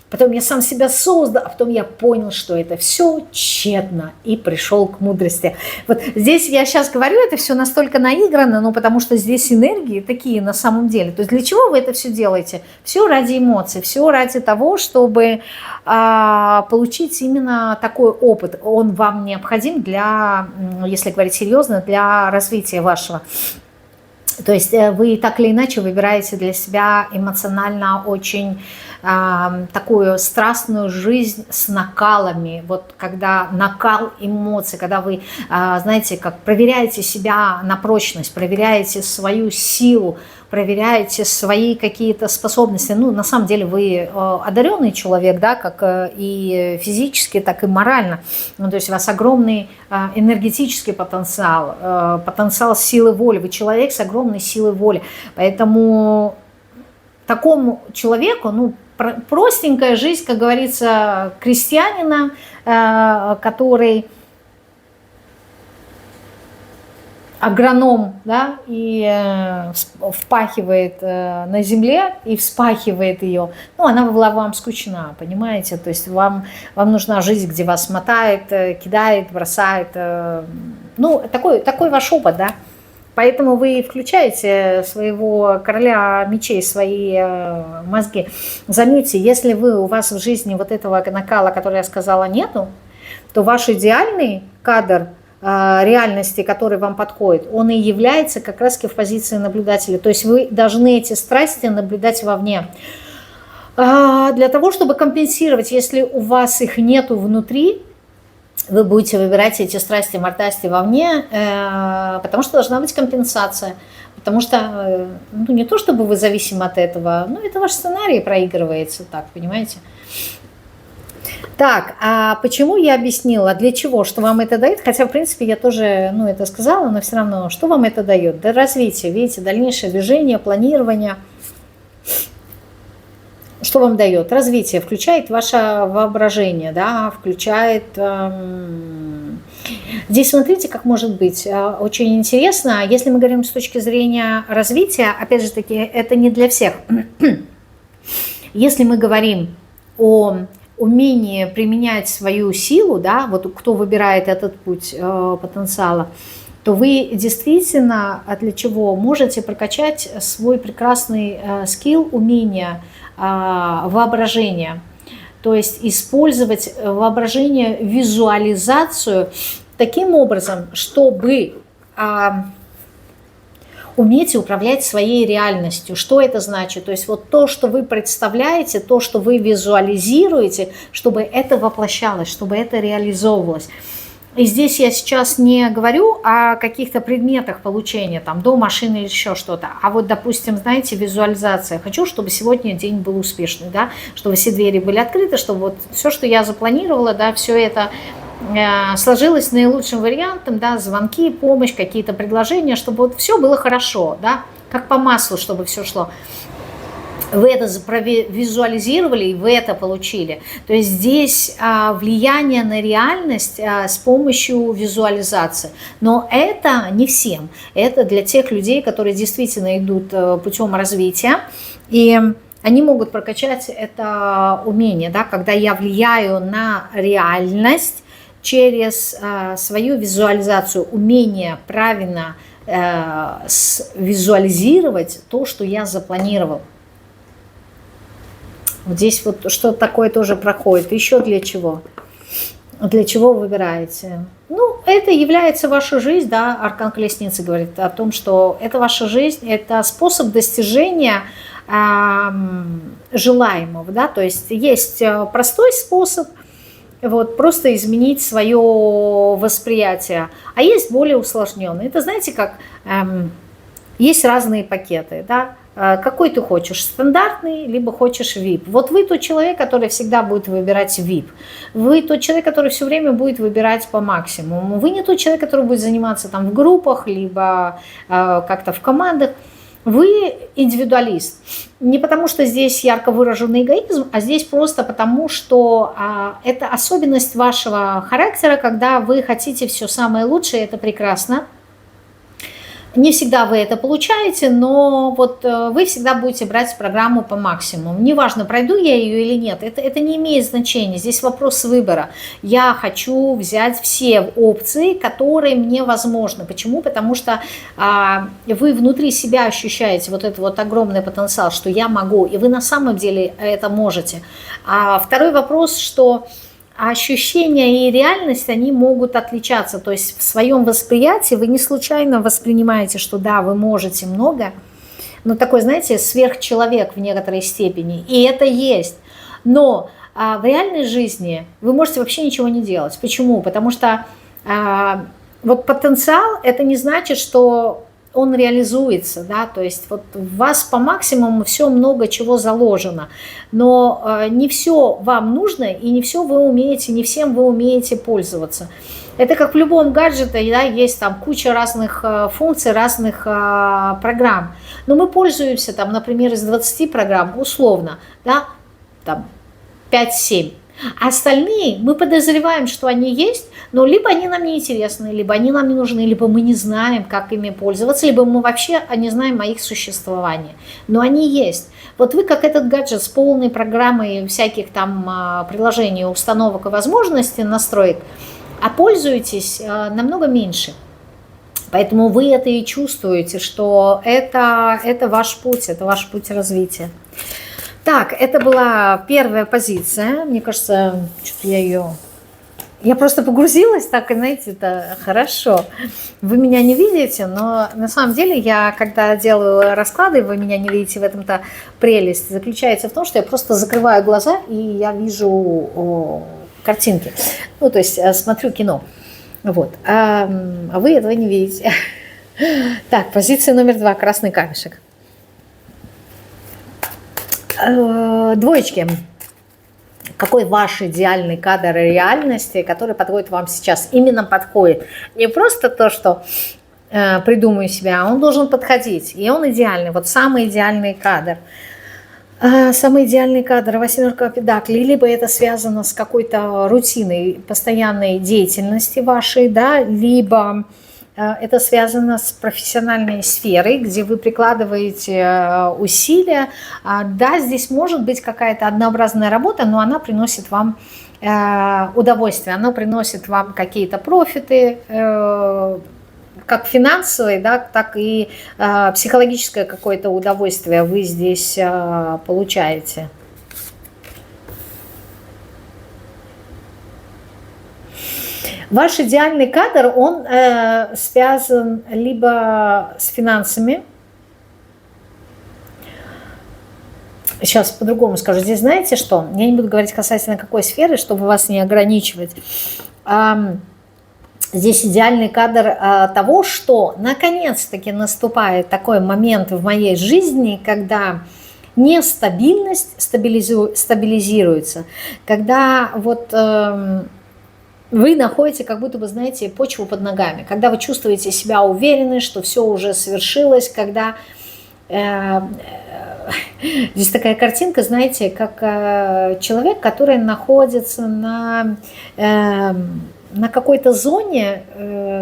потом я сам себя создал, а потом я понял, что это все тщетно, и пришел к мудрости. Вот здесь я сейчас говорю, это все настолько наиграно, но потому что здесь энергии такие на самом деле. То есть для чего вы это все делаете? Все ради эмоций, все ради того, чтобы получить именно такой опыт. Он вам необходим для, если говорить серьезно, для развития вашего. То есть вы так или иначе выбираете для себя эмоционально очень такую страстную жизнь с накалами. Вот когда накал эмоций, когда вы, знаете, как проверяете себя на прочность, проверяете свою силу, проверяете свои какие-то способности. Ну, на самом деле вы одаренный человек, да, как и физически, так и морально. Ну, то есть у вас огромный энергетический потенциал, потенциал силы воли. Вы человек с огромной силой воли. Поэтому такому человеку, ну, простенькая жизнь, как говорится, крестьянина, который агроном, да, и впахивает на земле и вспахивает ее, ну, она была вам скучна, понимаете, то есть вам нужна жизнь, где вас мотает, кидает, бросает, ну, такой ваш опыт, да. Поэтому вы включаете своего короля мечей, свои мозги. Заметьте, если у вас в жизни вот этого накала, который я сказала, нету, то ваш идеальный кадр реальности, который вам подходит, он и является как раз в позиции наблюдателя. То есть вы должны эти страсти наблюдать вовне. Для того, чтобы компенсировать, если у вас их нету внутри, вы будете выбирать эти страсти, мордасти вовне, потому что должна быть компенсация. Потому что, ну, не то чтобы вы зависимы от этого, но это ваш сценарий проигрывается, так, понимаете? Так, а почему я объяснила, для чего, что вам это дает? Хотя, в принципе, я тоже, ну, это сказала, но все равно, что вам это дает? Да, развитие, видите, дальнейшее движение, планирование. Что вам дает? Развитие включает ваше воображение, да, включает... Здесь смотрите, как может быть. Очень интересно, если мы говорим с точки зрения развития, опять же таки, это не для всех. Если мы говорим о умении применять свою силу, да, вот кто выбирает этот путь потенциала, то вы действительно для чего можете прокачать свой прекрасный скилл, умение, воображение. То есть использовать воображение, визуализацию таким образом, чтобы уметь управлять своей реальностью. Что это значит? То есть вот то, что вы представляете, то, что вы визуализируете, чтобы это воплощалось, чтобы это реализовывалось. И здесь я сейчас не говорю о каких-то предметах получения, там, дом, машины или еще что-то. А вот, допустим, знаете, визуализация. Хочу, чтобы сегодня день был успешный, да, чтобы все двери были открыты, чтобы вот все, что я запланировала, да, все это сложилось наилучшим вариантом, да, звонки, помощь, какие-то предложения, чтобы вот все было хорошо, да, как по маслу, чтобы все шло. Вы это визуализировали, и вы это получили. То есть здесь влияние на реальность с помощью визуализации. Но это не всем. Это для тех людей, которые действительно идут путем развития. И они могут прокачать это умение, да, когда я влияю на реальность через свою визуализацию, умение правильно визуализировать то, что я запланировал. Вот здесь вот что-то такое тоже проходит. Еще для чего? Для чего выбираете? Ну, это является ваша жизнь, да, Аркан Колесницы говорит о том, что это ваша жизнь, это способ достижения желаемого, да, то есть есть простой способ, вот, просто изменить свое восприятие, а есть более усложненный. Это, знаете, как есть разные пакеты, да, какой ты хочешь, стандартный, либо хочешь VIP. Вот вы тот человек, который всегда будет выбирать VIP. Вы тот человек, который все время будет выбирать по максимуму. Вы не тот человек, который будет заниматься там в группах, либо как-то в командах. Вы индивидуалист. Не потому, что здесь ярко выраженный эгоизм, а здесь просто потому, что это особенность вашего характера, когда вы хотите все самое лучшее, это прекрасно. Не всегда вы это получаете, но вот вы всегда будете брать программу по максимуму. Неважно, пройду я ее или нет, это не имеет значения. Здесь вопрос выбора. Я хочу взять все опции, которые мне возможны. Почему? Потому что вы внутри себя ощущаете вот этот вот огромный потенциал, что я могу, и вы на самом деле это можете. А второй вопрос, что ощущения и реальность, они могут отличаться. То есть в своем восприятии вы не случайно воспринимаете, что да, вы можете много, но такой, знаете, сверхчеловек в некоторой степени. И это есть. Но в реальной жизни вы можете вообще ничего не делать. Почему? Потому что вот потенциал, это не значит, что он реализуется, да, то есть вот в вас по максимуму все много чего заложено, но не все вам нужно и не все вы умеете, не всем вы умеете пользоваться. Это как в любом гаджете, да, есть там куча разных функций, разных программ, но мы пользуемся там, например, из 20 программ условно, да, там 5-7. А остальные мы подозреваем, что они есть, но либо они нам не интересны, либо они нам не нужны, либо мы не знаем, как ими пользоваться, либо мы вообще не знаем о их существовании. Но они есть. Вот вы как этот гаджет с полной программой всяких там приложений, установок и возможностей, настроек, а пользуетесь намного меньше. Поэтому вы это и чувствуете, что это ваш путь развития. Так, это была первая позиция. Мне кажется, что-то я просто погрузилась, так, и знаете, это хорошо. Вы меня не видите, но на самом деле я, когда делаю расклады, вы меня не видите, в этом-то прелесть заключается в том, что я просто закрываю глаза, и я вижу картинки. Ну, то есть смотрю кино. Вот. А вы этого не видите. Так, позиция номер 2, красный камешек. Двоечки. Какой ваш идеальный кадр реальности, который подходит вам сейчас? Именно подходит. Не просто то, что придумаю себя, а он должен подходить. И он идеальный. Вот самый идеальный кадр. Самый идеальный кадр, восьмерка педаклей, либо это связано с какой-то рутиной, постоянной деятельности вашей, да, либо это связано с профессиональной сферой, где вы прикладываете усилия. Да, здесь может быть какая-то однообразная работа, но она приносит вам удовольствие, она приносит вам какие-то профиты, как финансовое, да, так и психологическое какое-то удовольствие вы здесь получаете. Ваш идеальный кадр, он связан либо с финансами. Сейчас по-другому скажу. Здесь знаете что? Я не буду говорить касательно какой сферы, чтобы вас не ограничивать. Здесь идеальный кадр того, что наконец-таки наступает такой момент в моей жизни, когда нестабильность стабилизируется, когда вот вы находите, как будто бы, знаете, почву под ногами, когда вы чувствуете себя уверены, что все уже свершилось, когда здесь такая картинка, знаете, как человек, который находится на какой-то зоне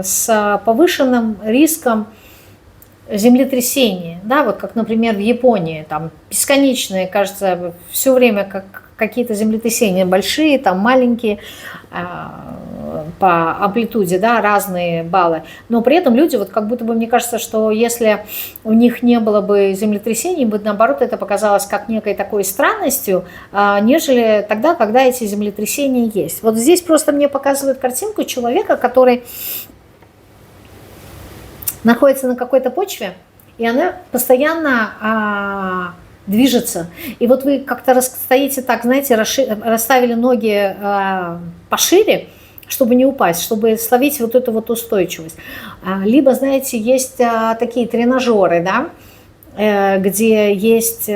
с повышенным риском землетрясения, да, вот как, например, в Японии, там бесконечные, кажется, все время как какие-то землетрясения большие, там маленькие, по амплитуде, да, разные баллы, но при этом люди, вот как будто бы, мне кажется, что если у них не было бы землетрясений, бы наоборот это показалось как некой такой странностью, нежели тогда, когда эти землетрясения есть. Вот здесь просто мне показывают картинку человека, который находится на какой-то почве, и она постоянно движется. И вот вы как-то стоите так, знаете, расставили ноги пошире, чтобы не упасть, чтобы словить вот эту вот устойчивость. Либо, знаете, есть такие тренажеры, да, где есть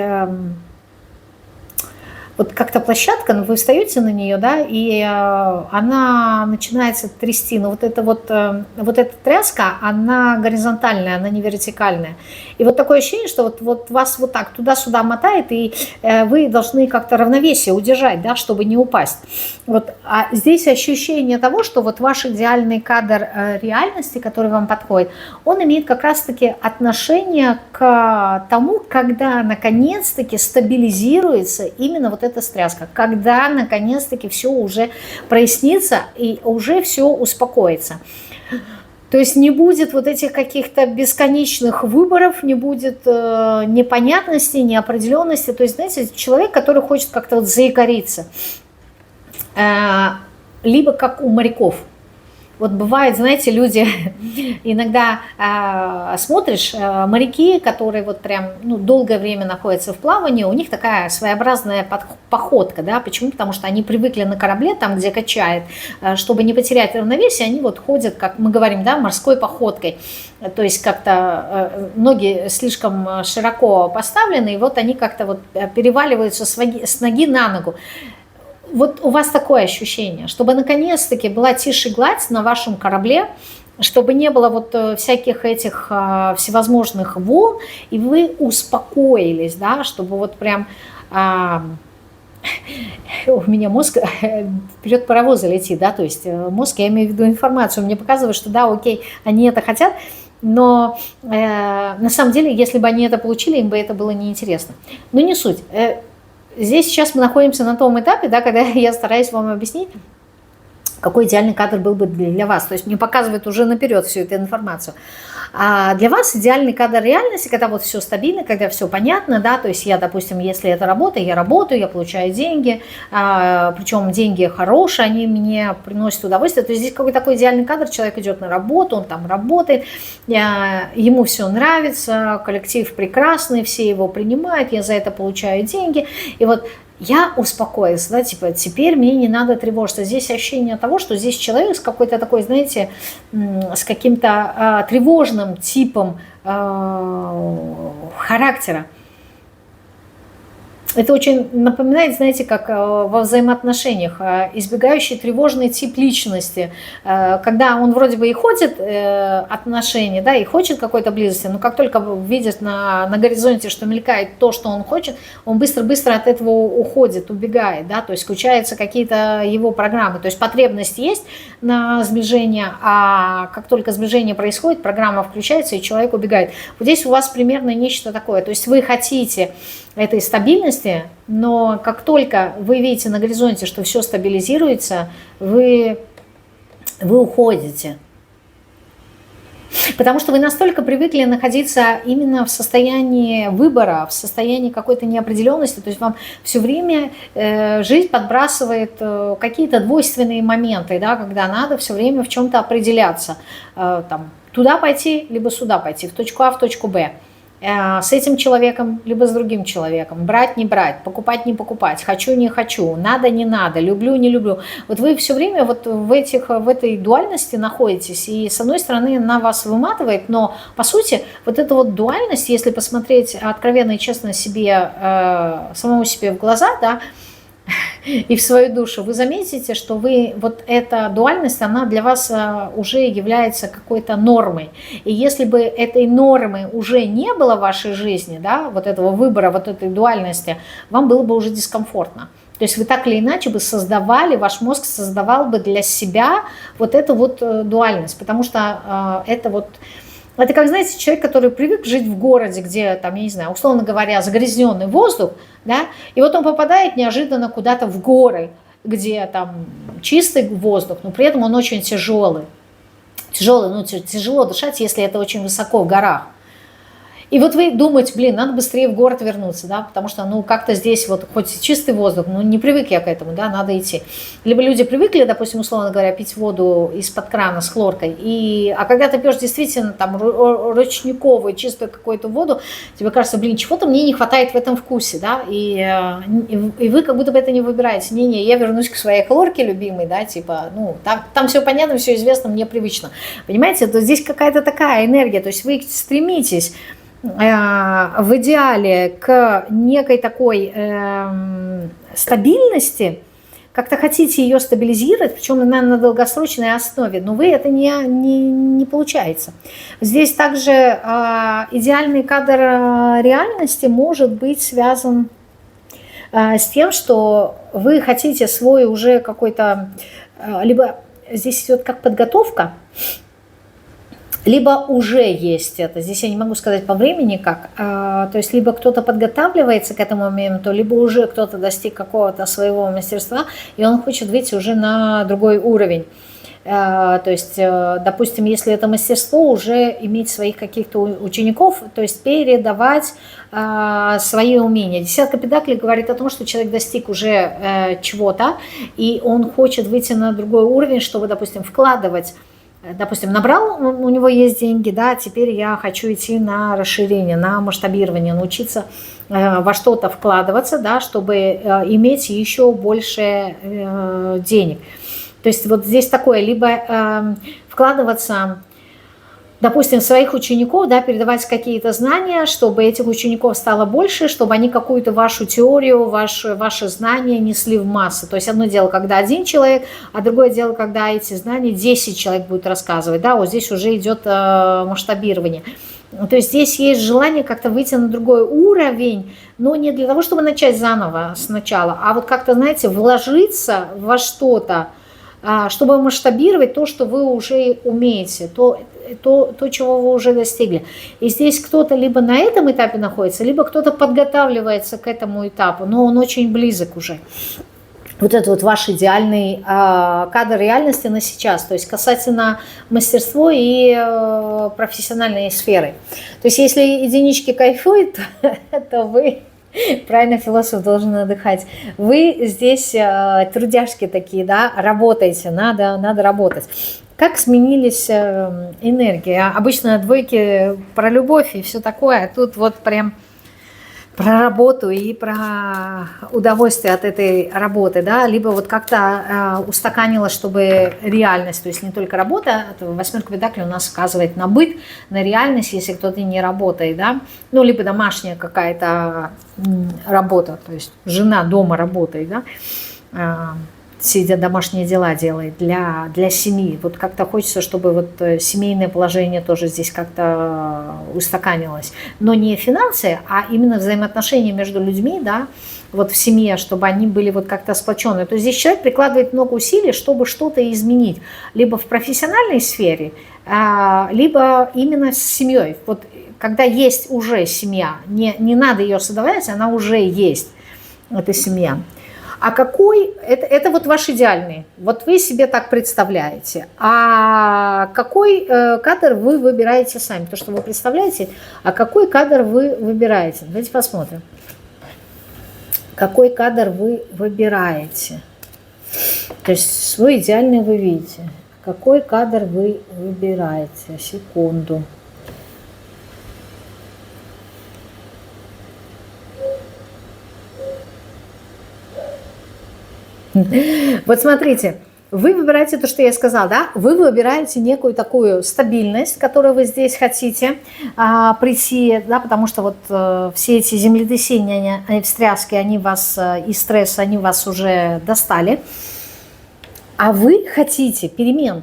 вот как-то площадка, вы встаете на нее, да, и она начинается трясти, но вот эта тряска, она горизонтальная, она не вертикальная. И вот такое ощущение, что вот вас вот так туда-сюда мотает, и вы должны как-то равновесие удержать, да, чтобы не упасть. Вот, а здесь ощущение того, что вот ваш идеальный кадр реальности, который вам подходит, он имеет как раз-таки отношение к тому, когда наконец-таки стабилизируется именно вот эта стряска, когда наконец-таки все уже прояснится и уже все успокоится. То есть не будет вот этих каких-то бесконечных выборов, не будет непонятности, неопределенности. То есть, знаете, человек, который хочет как-то вот заикариться, либо как у моряков. Вот бывает, знаете, люди иногда смотришь, моряки, которые вот прям долгое время находятся в плавании, у них такая своеобразная походка, да, почему? Потому что они привыкли на корабле, там, где качает, чтобы не потерять равновесие, они вот ходят, как мы говорим, да, морской походкой, то есть как-то ноги слишком широко поставлены, и вот они как-то вот переваливаются с ноги на ногу. Вот у вас такое ощущение, чтобы наконец-таки была тише гладь на вашем корабле, чтобы не было вот всяких этих всевозможных волн, и вы успокоились, да, чтобы вот прям у меня мозг вперед паровоза летит, да, то есть мозг, я имею в виду информацию, мне показывает, что да, окей, они это хотят, но на самом деле, если бы они это получили, им бы это было неинтересно. Но не суть. Здесь сейчас мы находимся на том этапе, да, когда я стараюсь вам объяснить, какой идеальный кадр был бы для вас. То есть мне показывают уже наперед всю эту информацию. А для вас идеальный кадр реальности, когда вот все стабильно, когда все понятно, да, то есть я, допустим, если это работа, я работаю, я получаю деньги, причем деньги хорошие, они мне приносят удовольствие. То есть здесь какой-то такой идеальный кадр, человек идет на работу, он там работает, ему все нравится, коллектив прекрасный, все его принимают, я за это получаю деньги. И вот я успокоилась, да, типа, теперь мне не надо тревожиться. Здесь ощущение того, что здесь человек с какой-то такой, знаете, с каким-то тревожным типом характера. Это очень напоминает, знаете, как во взаимоотношениях, избегающий тревожный тип личности, когда он вроде бы и хочет отношения, да, и хочет какой-то близости, но как только видит на горизонте, что мелькает то, что он хочет, он быстро-быстро от этого уходит, убегает, да, то есть включаются какие-то его программы, то есть потребность есть на сближение, а как только сближение происходит, программа включается, и человек убегает. Вот здесь у вас примерно нечто такое, то есть вы хотите этой стабильности, но как только вы видите на горизонте, что все стабилизируется, вы уходите. Потому что вы настолько привыкли находиться именно в состоянии выбора, в состоянии какой-то неопределенности, то есть вам все время жизнь подбрасывает какие-то двойственные моменты, да, когда надо все время в чем-то определяться, там, туда пойти, либо сюда пойти, в точку А, в точку Б. С этим человеком, либо с другим человеком, брать, не брать, покупать, не покупать, хочу, не хочу, надо, не надо, люблю, не люблю. Вот вы все время вот в этой дуальности находитесь, и с одной стороны она вас выматывает, но по сути вот эта вот дуальность, если посмотреть откровенно и честно себе, самому себе в глаза, да, и в свою душу, вы заметите, что вы, вот эта дуальность, она для вас уже является какой-то нормой. И если бы этой нормы уже не было в вашей жизни, да, вот этого выбора, вот этой дуальности, вам было бы уже дискомфортно. То есть вы так или иначе бы создавали, ваш мозг создавал бы для себя вот эту вот дуальность, потому что это вот... Это как, знаете, человек, который привык жить в городе, где, там, я не знаю, условно говоря, загрязненный воздух, да, и вот он попадает неожиданно куда-то в горы, где там чистый воздух, но при этом он очень тяжелый. Ну, тяжело дышать, если это очень высоко в горах. И вот вы думаете, блин, надо быстрее в город вернуться, да, потому что, ну, как-то здесь вот хоть чистый воздух, ну, не привык я к этому, да, надо идти. Либо люди привыкли, допустим, условно говоря, пить воду из-под крана с хлоркой, а когда ты пьешь действительно там ручниковую, чистую какую-то воду, тебе кажется, блин, чего-то мне не хватает в этом вкусе, да, и вы как будто бы это не выбираете. Не-не, я вернусь к своей хлорке любимой, да, типа, ну, там все понятно, все известно, мне привычно. Понимаете, то здесь какая-то такая энергия, то есть вы стремитесь в идеале к некой такой стабильности, как-то хотите ее стабилизировать, причем на долгосрочной основе, но вы это не получается. Здесь также идеальный кадр реальности может быть связан с тем, что вы хотите свой уже какой-то, либо здесь идет как подготовка, либо уже есть это. Здесь я не могу сказать по времени как. То есть либо кто-то подготавливается к этому моменту, либо уже кто-то достиг какого-то своего мастерства, и он хочет выйти уже на другой уровень. То есть, допустим, если это мастерство, уже иметь своих каких-то учеников, то есть передавать свои умения. Десятка педаклей говорит о том, что человек достиг уже чего-то, и он хочет выйти на другой уровень, чтобы, допустим, вкладывать. Допустим, набрал, у него есть деньги, да, теперь я хочу идти на расширение, на масштабирование, научиться во что-то вкладываться, да, чтобы иметь еще больше денег. То есть вот здесь такое, либо вкладываться, допустим, в своих учеников, да, передавать какие-то знания, чтобы этих учеников стало больше, чтобы они какую-то вашу теорию, ваши знания несли в массы. То есть одно дело, когда один человек, а другое дело, когда эти знания 10 человек будет рассказывать. Да, вот здесь уже идет масштабирование. То есть здесь есть желание как-то выйти на другой уровень, но не для того, чтобы начать заново сначала, а вот как-то, знаете, вложиться во что-то, чтобы масштабировать то, что вы уже умеете, то, чего вы уже достигли. И здесь кто-то либо на этом этапе находится, либо кто-то подготавливается к этому этапу, но он очень близок уже. Вот это вот ваш идеальный кадр реальности на сейчас, то есть касательно мастерства и профессиональной сферы. То есть если единички кайфуют, то вы... Правильно философ должен отдыхать. Вы здесь трудяшки такие, да, работаете, надо работать. Как сменились энергии? Обычно двойки про любовь и все такое, а тут вот прям про работу и про удовольствие от этой работы, да, либо вот как-то устаканилось, чтобы реальность, то есть не только работа, восьмерка педаклей у нас указывает на быт, на реальность, если кто-то не работает, да, ну, либо домашняя какая-то работа, то есть жена дома работает, да, сидя домашние дела делает для семьи. Вот как-то хочется, чтобы вот семейное положение тоже здесь как-то устаканилось. Но не финансы, а именно взаимоотношения между людьми, да, вот в семье, чтобы они были вот как-то сплоченные. То есть здесь человек прикладывает много усилий, чтобы что-то изменить. Либо в профессиональной сфере, либо именно с семьей. Вот когда есть уже семья, не надо ее создавать, она уже есть, эта семья. А какой, это вот ваш идеальный, вот вы себе так представляете. А какой кадр вы выбираете сами? То, что вы представляете, а какой кадр вы выбираете? Давайте посмотрим. Какой кадр вы выбираете? То есть свой идеальный вы видите. Какой кадр вы выбираете? Секунду. Вот смотрите, вы выбираете то, что я сказала, да? Вы выбираете некую такую стабильность, которую вы здесь хотите прийти, да, потому что вот все эти землетрясения, встряски, они вас и стресс, они вас уже достали. А вы хотите перемен,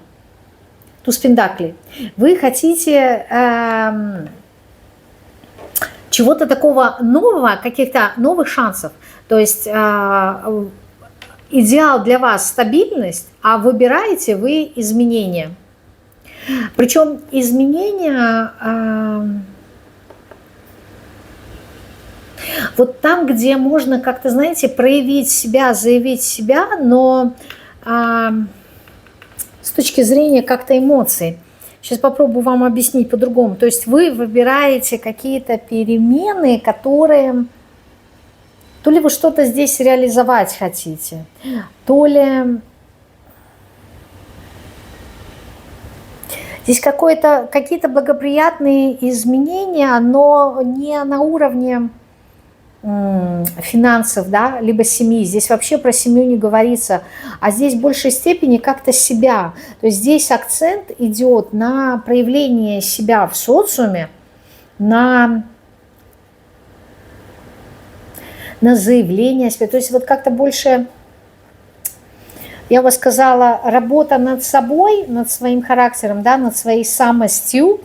туз пентаклей. Вы хотите чего-то такого нового, каких-то новых шансов. То есть идеал для вас стабильность, а выбираете вы изменения. Причем изменения вот там, где можно как-то, знаете, проявить себя, заявить себя, но с точки зрения как-то эмоций. Сейчас попробую вам объяснить по-другому. То есть вы выбираете какие-то перемены, которые... То ли вы что-то здесь реализовать хотите, то ли здесь какие-то благоприятные изменения, но не на уровне финансов, да, либо семьи. Здесь вообще про семью не говорится, а здесь в большей степени как-то себя. То есть здесь акцент идет на проявление себя в социуме, на заявление себя. То есть вот как-то больше, я бы сказала, работа над собой, над своим характером, да, над своей самостью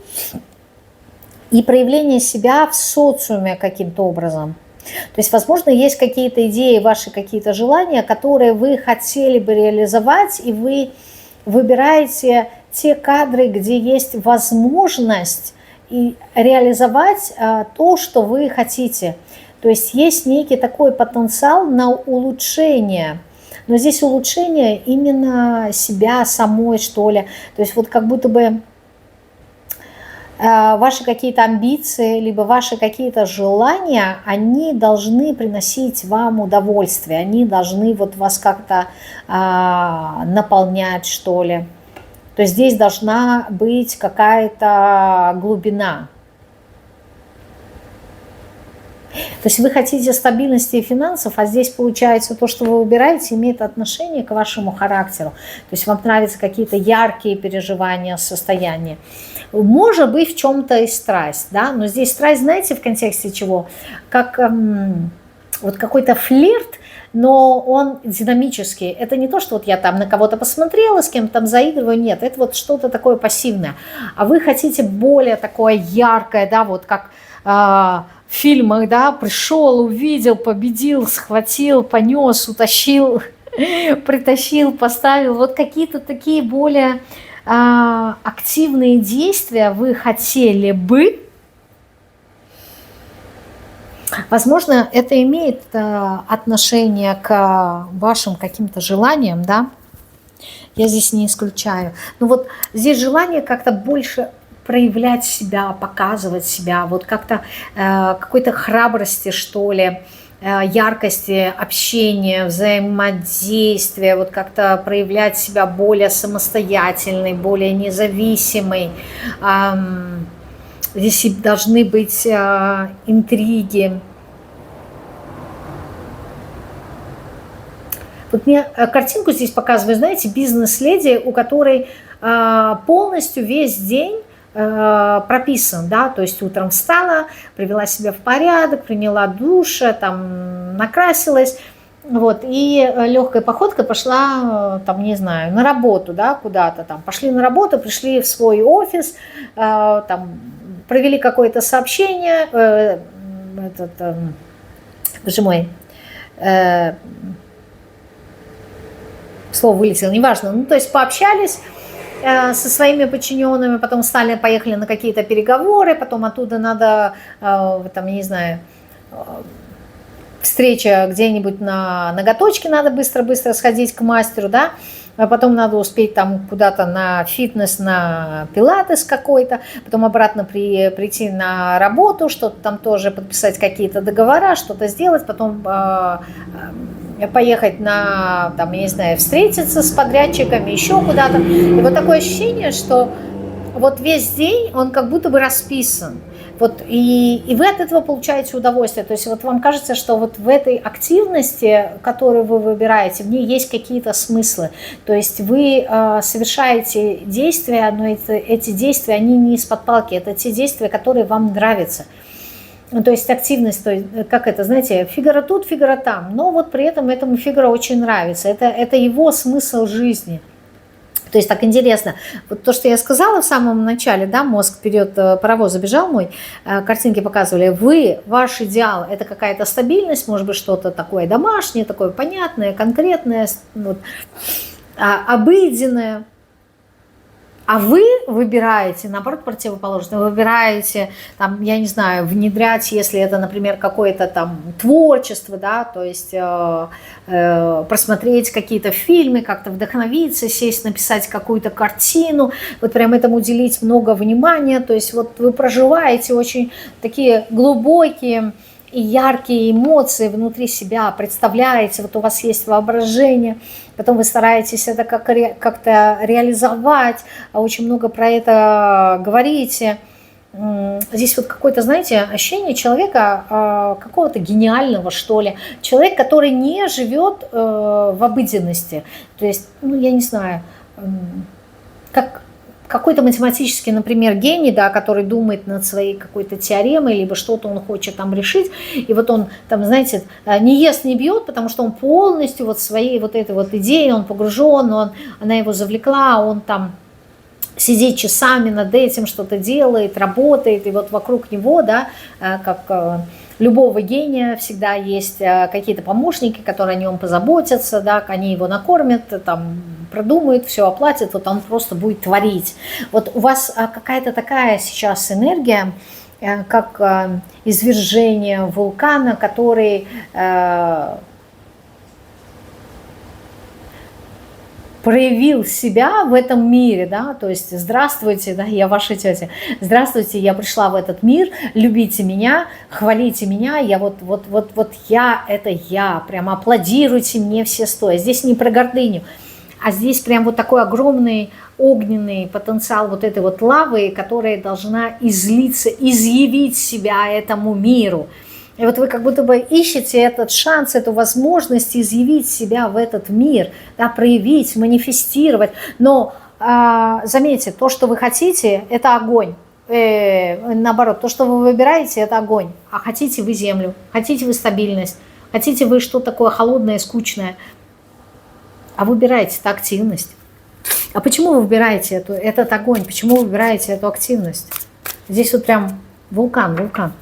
и проявление себя в социуме каким-то образом. То есть, возможно, есть какие-то идеи, ваши какие-то желания, которые вы хотели бы реализовать, и вы выбираете те кадры, где есть возможность и реализовать то, что вы хотите. То есть есть некий такой потенциал на улучшение, но здесь улучшение именно себя самой, что ли. То есть вот как будто бы ваши какие-то амбиции, либо ваши какие-то желания, они должны приносить вам удовольствие, они должны вот вас как-то наполнять, что ли. То есть здесь должна быть какая-то глубина. То есть вы хотите стабильности и финансов, а здесь получается то, что вы выбираете, имеет отношение к вашему характеру. То есть вам нравятся какие-то яркие переживания, состояния. Может быть в чем-то и страсть, да, но здесь страсть, знаете, в контексте чего? Как вот какой-то флирт, но он динамический. Это не то, что вот я там на кого-то посмотрела, с кем-то там заигрываю, нет, это вот что-то такое пассивное. А вы хотите более такое яркое, да, вот как в фильмах, да, пришел, увидел, победил, схватил, понес, утащил, притащил, поставил. Вот какие-то такие более активные действия вы хотели бы. Возможно, это имеет отношение к вашим каким-то желаниям, да. Я здесь не исключаю. Но вот здесь желание как-то больше проявлять себя, показывать себя, вот как-то какой-то храбрости, что ли, яркости, общения, взаимодействия, вот как-то проявлять себя более самостоятельной, более независимой. Здесь должны быть интриги. Вот мне картинку здесь показываю, знаете, бизнес-леди, у которой полностью весь день прописан, да, то есть утром встала, привела себя в порядок, приняла душ, там накрасилась, вот, и легкой походкой пошла, там, не знаю, на работу, да, куда-то там, пошли на работу, пришли в свой офис, там, провели какое-то сообщение, боже мой, слово вылетело, неважно, ну, то есть пообщались со своими подчиненными, потом поехали на какие-то переговоры, потом оттуда надо, там, не знаю, встреча где-нибудь на ноготочке, надо быстро-быстро сходить к мастеру, да, а потом надо успеть там куда-то на фитнес, на пилатес какой-то, потом обратно прийти на работу, что-то там тоже подписать какие-то договора, что-то сделать, потом поехать на, там, я не знаю, встретиться с подрядчиками, еще куда-то. И вот такое ощущение, что вот весь день он как будто бы расписан. Вот, и вы от этого получаете удовольствие. То есть вот вам кажется, что вот в этой активности, которую вы выбираете, в ней есть какие-то смыслы. То есть вы совершаете действия, но эти действия, они не из-под палки, это те действия, которые вам нравятся. То есть активность, то есть, как это, знаете, Фигаро тут, Фигаро там, но вот при этом этому Фигаро очень нравится. Это его смысл жизни. То есть так интересно. Вот то, что я сказала в самом начале, да, мозг вперед, паровоз забежал мой, картинки показывали. Вы, ваш идеал, это какая-то стабильность, может быть, что-то такое домашнее, такое понятное, конкретное, вот, обыденное. А вы выбираете, наоборот, противоположное, вы выбираете, там, я не знаю, внедрять, если это, например, какое-то там творчество, да, то есть просмотреть какие-то фильмы, как-то вдохновиться, сесть, написать какую-то картину, вот прям этому уделить много внимания, то есть вот вы проживаете очень такие глубокие и яркие эмоции внутри себя, представляете, вот у вас есть воображение, потом вы стараетесь это как-то реализовать, очень много про это говорите. Здесь вот какое-то, знаете, ощущение человека какого-то гениального, что ли. Человек, который не живет в обыденности. То есть, ну, я не знаю, как какой-то математический, например, гений, да, который думает над своей какой-то теоремой, либо что-то он хочет там решить, и вот он там, знаете, не ест, не бьет, потому что он полностью вот своей вот этой вот идеей, он погружен, она его завлекла, он там сидит часами над этим, что-то делает, работает, и вот вокруг него, да, как любого гения всегда есть какие-то помощники, которые о нем позаботятся, да, они его накормят, там, продумают, все оплатят, вот он просто будет творить. Вот у вас какая-то такая сейчас энергия, как извержение вулкана, который проявил себя в этом мире, да, то есть здравствуйте, да, я ваша тетя, здравствуйте, я пришла в этот мир, любите меня, хвалите меня, я вот я, это я, прям аплодируйте мне все стоя. Здесь не про гордыню, а здесь прям вот такой огромный огненный потенциал вот этой вот лавы, которая должна излиться, изъявить себя этому миру. И вот вы как будто бы ищете этот шанс, эту возможность изъявить себя в этот мир, да, проявить, манифестировать. Но заметьте, то, что вы хотите, это огонь. Наоборот, то, что вы выбираете, это огонь. А хотите вы землю, хотите вы стабильность, хотите вы что-то такое холодное, скучное. А выбираете это активность. А почему вы выбираете этот огонь? Почему вы выбираете эту активность? Здесь вот прям вулкан.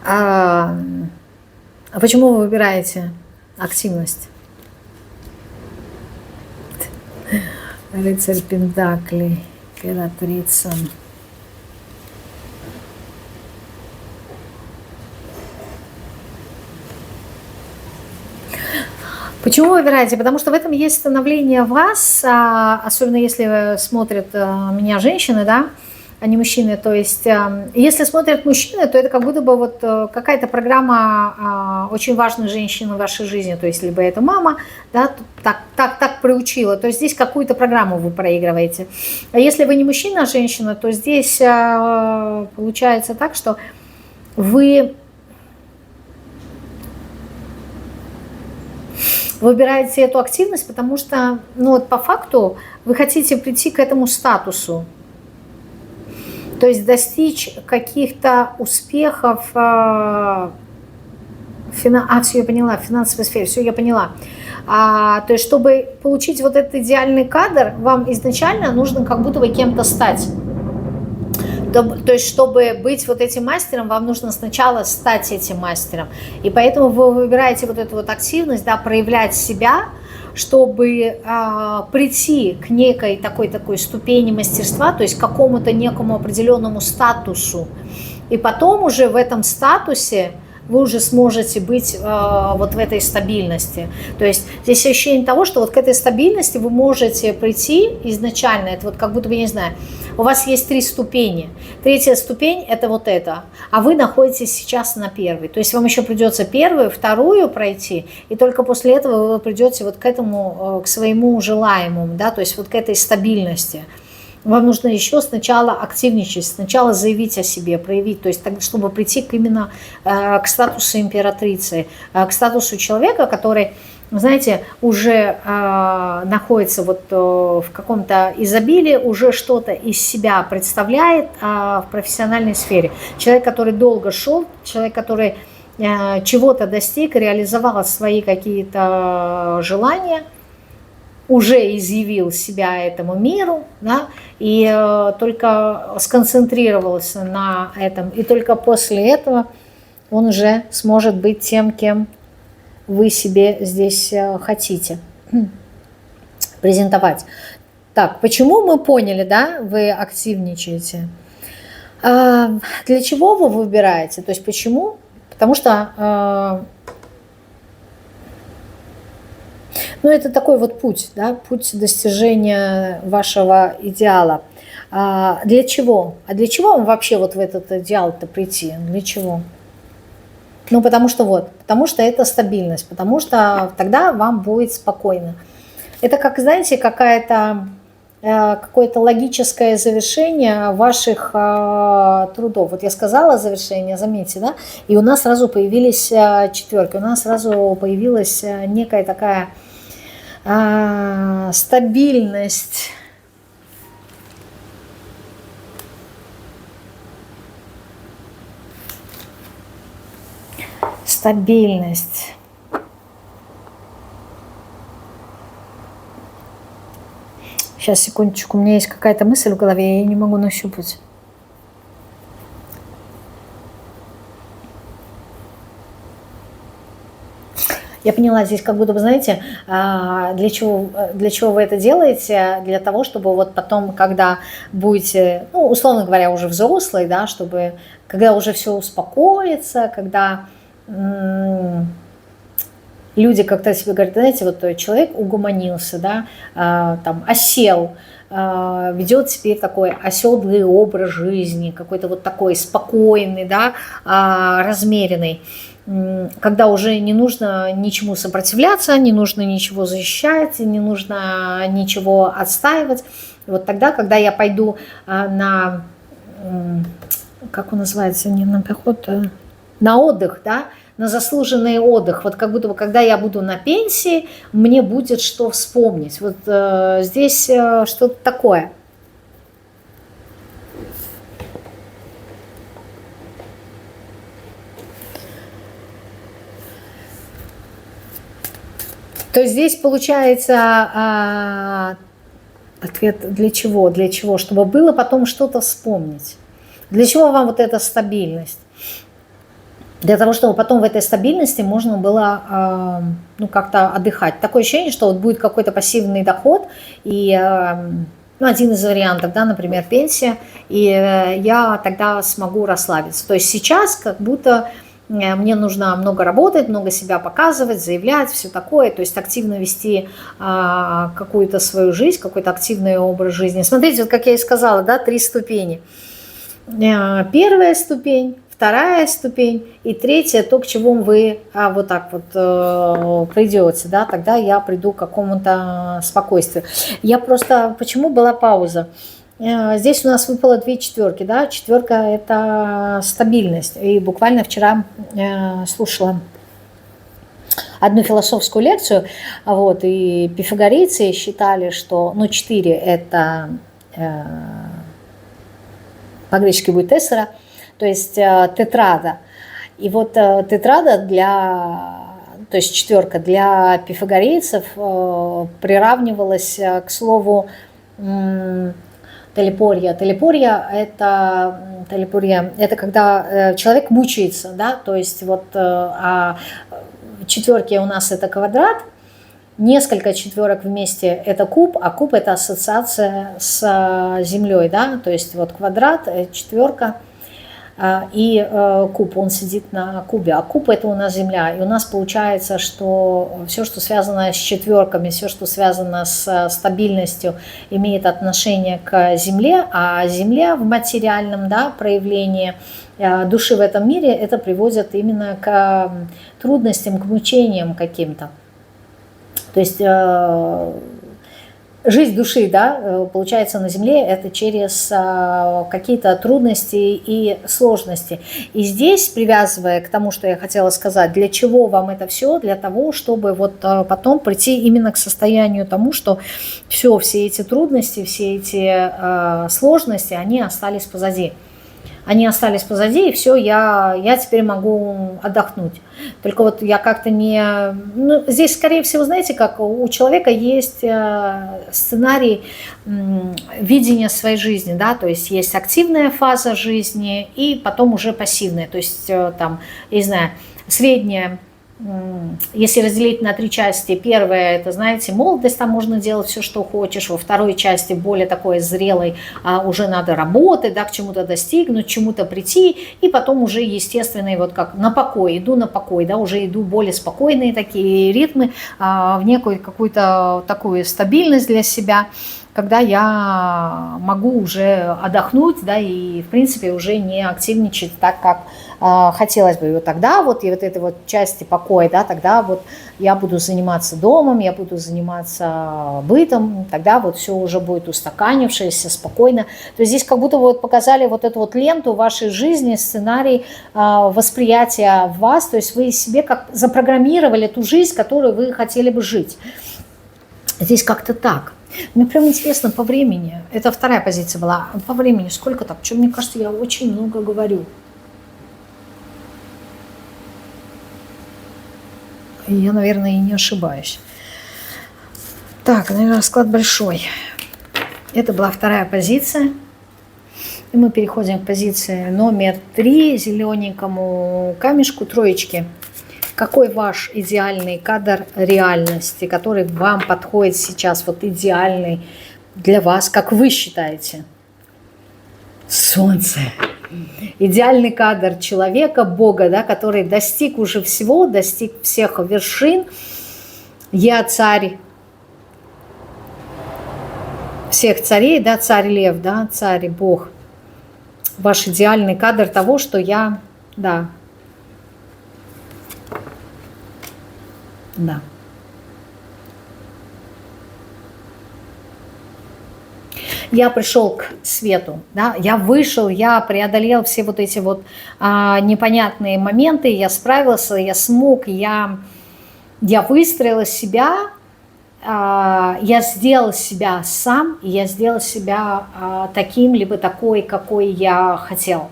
А почему вы выбираете активность? Рыцарь Пентаклей, императрица. Почему вы выбираете? Потому что в этом есть становление вас, особенно если смотрят меня женщины, да, а не мужчины. То есть, если смотрят мужчины, то это как будто бы вот какая-то программа очень важной женщины в вашей жизни. То есть, либо это мама, да, так приучила. То есть, здесь какую-то программу вы проигрываете. А если вы не мужчина, а женщина, то здесь получается так, что вы выбираете эту активность, потому что, ну вот по факту, вы хотите прийти к этому статусу. То есть достичь каких-то успехов, все я поняла, в финансовой сфере, все я поняла. То есть, чтобы получить вот этот идеальный кадр, вам изначально нужно как будто бы кем-то стать. То есть, чтобы быть вот этим мастером, вам нужно сначала стать этим мастером. И поэтому вы выбираете вот эту вот активность, да, проявлять себя, чтобы прийти к некой такой ступени мастерства, то есть к какому-то некому определенному статусу. И потом уже в этом статусе вы уже сможете быть вот в этой стабильности. То есть здесь ощущение того, что вот к этой стабильности вы можете прийти изначально. Это вот как будто бы, я не знаю, у вас есть 3 ступени. Третья ступень – это вот это, а вы находитесь сейчас на первой. То есть вам еще придется первую, вторую пройти, и только после этого вы придете вот к этому, к своему желаемому, да, то есть вот к этой стабильности. Вам нужно еще сначала активничать, сначала заявить о себе, проявить, то есть чтобы прийти именно к статусу императрицы, к статусу человека, который, знаете, уже находится вот в каком-то изобилии, уже что-то из себя представляет в профессиональной сфере. Человек, который долго шел, человек, который чего-то достиг, реализовал свои какие-то желания, уже изъявил себя этому миру, да, и только сконцентрировался на этом, и только после этого он уже сможет быть тем, кем вы себе здесь хотите презентовать. Так, почему мы поняли, да, вы активничаете? Для чего вы выбираете? То есть почему? Потому что ну, это такой вот путь, да, путь достижения вашего идеала. Для чего? А для чего вам вообще вот в этот идеал-то прийти? Для чего? Ну, потому что это стабильность, потому что тогда вам будет спокойно. Это как, знаете, какое-то логическое завершение ваших трудов. Вот я сказала завершение, заметьте, да, и у нас сразу появились четверки, у нас сразу появилась некая такая стабильность. Стабильность. Сейчас, секундочку, у меня есть какая-то мысль в голове, я не могу нащупать. Я поняла, здесь как будто бы, знаете, для чего вы это делаете? Для того, чтобы вот потом, когда будете, ну, условно говоря, уже взрослый, да, чтобы, когда уже все успокоится, когда люди как-то себе говорят, знаете, вот человек угомонился, да, там, осел, ведет себе такой оседлый образ жизни, какой-то вот такой спокойный, да, размеренный, когда уже не нужно ничему сопротивляться, не нужно ничего защищать, не нужно ничего отстаивать. Вот тогда, когда я пойду на, как он называется, не на поход, на отдых, да, на заслуженный отдых. Вот как будто бы, когда я буду на пенсии, мне будет что вспомнить. Вот здесь что-то такое. То есть здесь получается ответ для чего? Для чего? Чтобы было потом что-то вспомнить. Для чего вам вот эта стабильность? Для того, чтобы потом в этой стабильности можно было ну, как-то отдыхать. Такое ощущение, что вот будет какой-то пассивный доход, и ну, один из вариантов, да, например, пенсия, и я тогда смогу расслабиться. То есть сейчас как будто мне нужно много работать, много себя показывать, заявлять, все такое, то есть активно вести какую-то свою жизнь, какой-то активный образ жизни. Смотрите, вот как я и сказала, да, 3 ступени. Первая ступень, вторая ступень и третья, то, к чему вы вот так вот придете, да, тогда я приду к какому-то спокойствию. Я просто, почему была пауза? Здесь у нас выпало 2 четверки, да, четверка – это стабильность, и буквально вчера слушала одну философскую лекцию, вот, и пифагорейцы считали, что, ну, 4 – это по-гречески будет тессера, то есть тетрада. И вот тетрада то есть четверка для пифагорейцев приравнивалась к слову телепория. Телепория это когда человек мучается, да, то есть вот четверки у нас это квадрат, несколько четверок вместе это куб, а куб это ассоциация с землей, да, то есть вот квадрат, четверка. и куб, он сидит на кубе, а куб это у нас Земля. И у нас получается, что все, что связано с четверками, все, что связано с стабильностью, имеет отношение к Земле, а Земля в материальном, да, проявлении души в этом мире, это приводит именно к трудностям, к мучениям каким-то. То есть жизнь души, да, получается на Земле, это через какие-то трудности и сложности. И здесь, привязывая к тому, что я хотела сказать, для чего вам это все? Для того, чтобы вот потом прийти именно к состоянию тому, что все эти трудности, все эти сложности, они остались позади. Они остались позади, и все, я теперь могу отдохнуть. Только вот я как-то не... Ну, здесь, скорее всего, знаете, как у человека есть сценарий видения своей жизни, да, то есть есть активная фаза жизни и потом уже пассивная, то есть там, я не знаю, средняя. Если разделить на 3 части, первая, это, знаете, молодость, там можно делать все, что хочешь. Во второй части, более такой зрелой, уже надо работать, да, к чему-то достигнуть, к чему-то прийти. И потом уже естественный, вот как на покой, иду на покой, да, уже иду более спокойные такие ритмы, в некую какую-то такую стабильность для себя, когда я могу уже отдохнуть, да, и, в принципе, уже не активничать так, как хотелось бы. И вот тогда вот и вот этой вот части покоя, да, тогда вот я буду заниматься домом, я буду заниматься бытом, тогда вот все уже будет устаканившееся, спокойно. То есть здесь как будто вот показали вот эту вот ленту вашей жизни, сценарий восприятия вас, то есть вы себе как запрограммировали ту жизнь, которую вы хотели бы жить. Здесь как-то так. Мне прям интересно по времени. Это вторая позиция была. По времени сколько там? Что, мне кажется, я очень много говорю. И я, наверное, и не ошибаюсь. Так, наверное, расклад большой. Это была вторая позиция. И мы переходим к позиции номер 3, зелененькому камешку, троечки. Какой ваш идеальный кадр реальности, который вам подходит сейчас, вот идеальный для вас, как вы считаете? Солнце. Идеальный кадр человека, Бога, да, который достиг уже всего, достиг всех вершин. Я царь всех царей, да, царь Лев, да, царь Бог. Ваш идеальный кадр того, что я, да. Да. Я пришел к свету, да, я вышел, я преодолел все вот эти вот непонятные моменты, я справился, я смог, я выстроил себя, я сделал себя сам, и я сделал себя таким, либо такой, какой я хотел.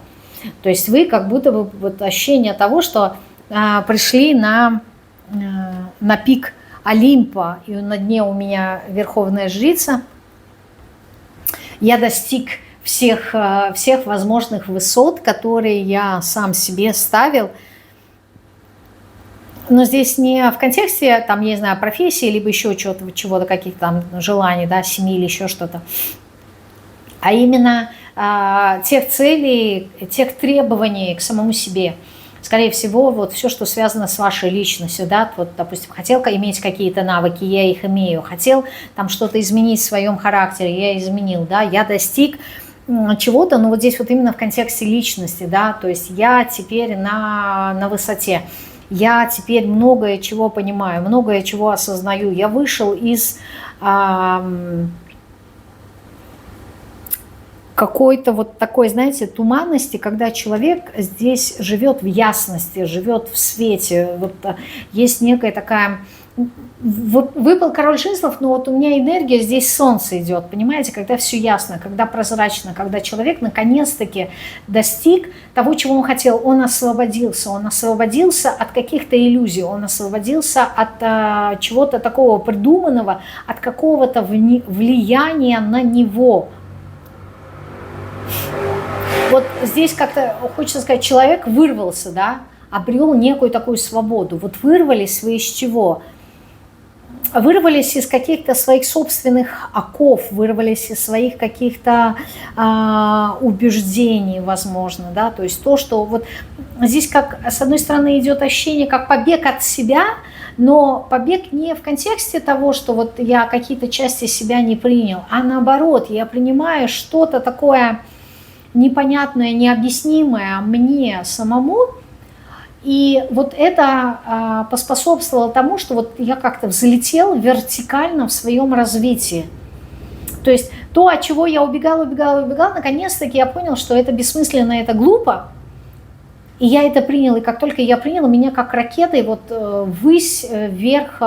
То есть вы как будто бы вот ощущение того, что пришли на пик Олимпа, и на дне у меня Верховная Жрица. Я достиг всех возможных высот, которые я сам себе ставил. Но здесь не в контексте, там, я не знаю, профессии, либо еще чего-то, каких-то там желаний, да, семьи или еще что-то, а именно тех целей, тех требований к самому себе. Скорее всего, вот все, что связано с вашей личностью, да, вот, допустим, хотел иметь какие-то навыки, я их имею, хотел там что-то изменить в своем характере, я изменил, да, я достиг чего-то, но вот здесь вот именно в контексте личности, да, то есть я теперь на высоте, я теперь многое чего понимаю, многое чего осознаю, я вышел из какой-то вот такой, знаете, туманности, когда человек здесь живет в ясности, живет в свете. Вот есть некая такая... Вот выпал король жезлов, но вот у меня энергия, здесь солнце идет, понимаете, когда все ясно, когда прозрачно, когда человек наконец-таки достиг того, чего он хотел, он освободился от каких-то иллюзий, он освободился от чего-то такого придуманного, от какого-то влияния на него. Вот здесь как-то, хочется сказать, человек вырвался, да, обрел некую такую свободу. Вот вырвались вы из чего? вырвались из каких-то своих собственных оков, вырвались из своих каких-то убеждений, возможно, да, то есть то, что вот здесь как, с одной стороны, идет ощущение как побег от себя, но побег не в контексте того, что вот я какие-то части себя не принял, а наоборот, я принимаю что-то такое непонятное, необъяснимое мне самому. И вот это поспособствовало тому, что вот я как-то взлетел вертикально в своем развитии. То есть то, от чего я убегал, наконец-таки я понял, что это бессмысленно, это глупо. И я это принял. И как только я принял, меня как ракетой вот ввысь, вверх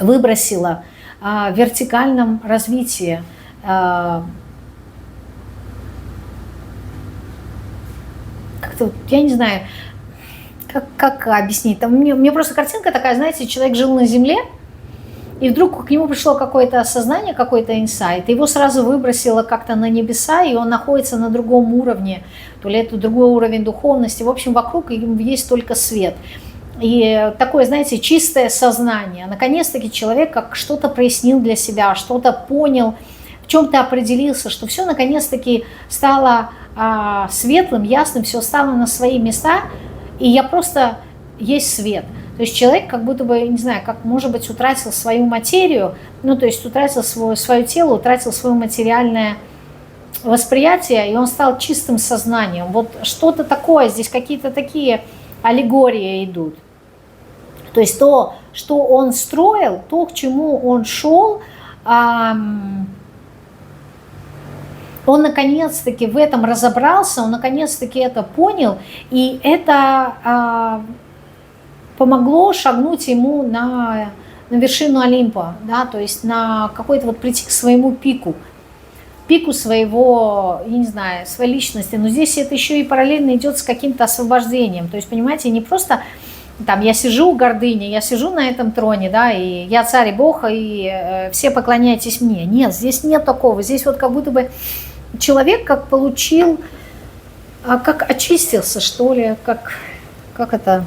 выбросило в вертикальном развитии. Как-то, я не знаю, как объяснить. Там, мне просто картинка такая, знаете, человек жил на земле, и вдруг к нему пришло какое-то осознание, какой-то инсайт, его сразу выбросило как-то на небеса, и он находится на другом уровне, то ли это другой уровень духовности. В общем, вокруг есть только свет. И такое, знаете, чистое сознание. Наконец-таки человек как что-то прояснил для себя, что-то понял, в чем-то определился, что все наконец-таки стало светлым, ясным, все стало на свои места, и я просто есть свет. То есть человек как будто бы, не знаю, как, может быть, утратил свою материю, ну, то есть утратил свое тело, утратил свое материальное восприятие, и он стал чистым сознанием. Вот что-то такое, здесь какие-то такие аллегории идут. То есть то, что он строил, то, к чему он шел, он наконец-таки в этом разобрался, он наконец-таки это понял, и это помогло шагнуть ему на вершину Олимпа, да, то есть на какой-то вот прийти к своему пику своего, я не знаю, своей личности. Но здесь это еще и параллельно идет с каким-то освобождением. То есть, понимаете, не просто там я сижу гордыня, я сижу на этом троне, да, и я царь и бог, и все поклоняйтесь мне. Нет, здесь нет такого. Здесь вот как будто бы человек как получил, как очистился, что ли, как это...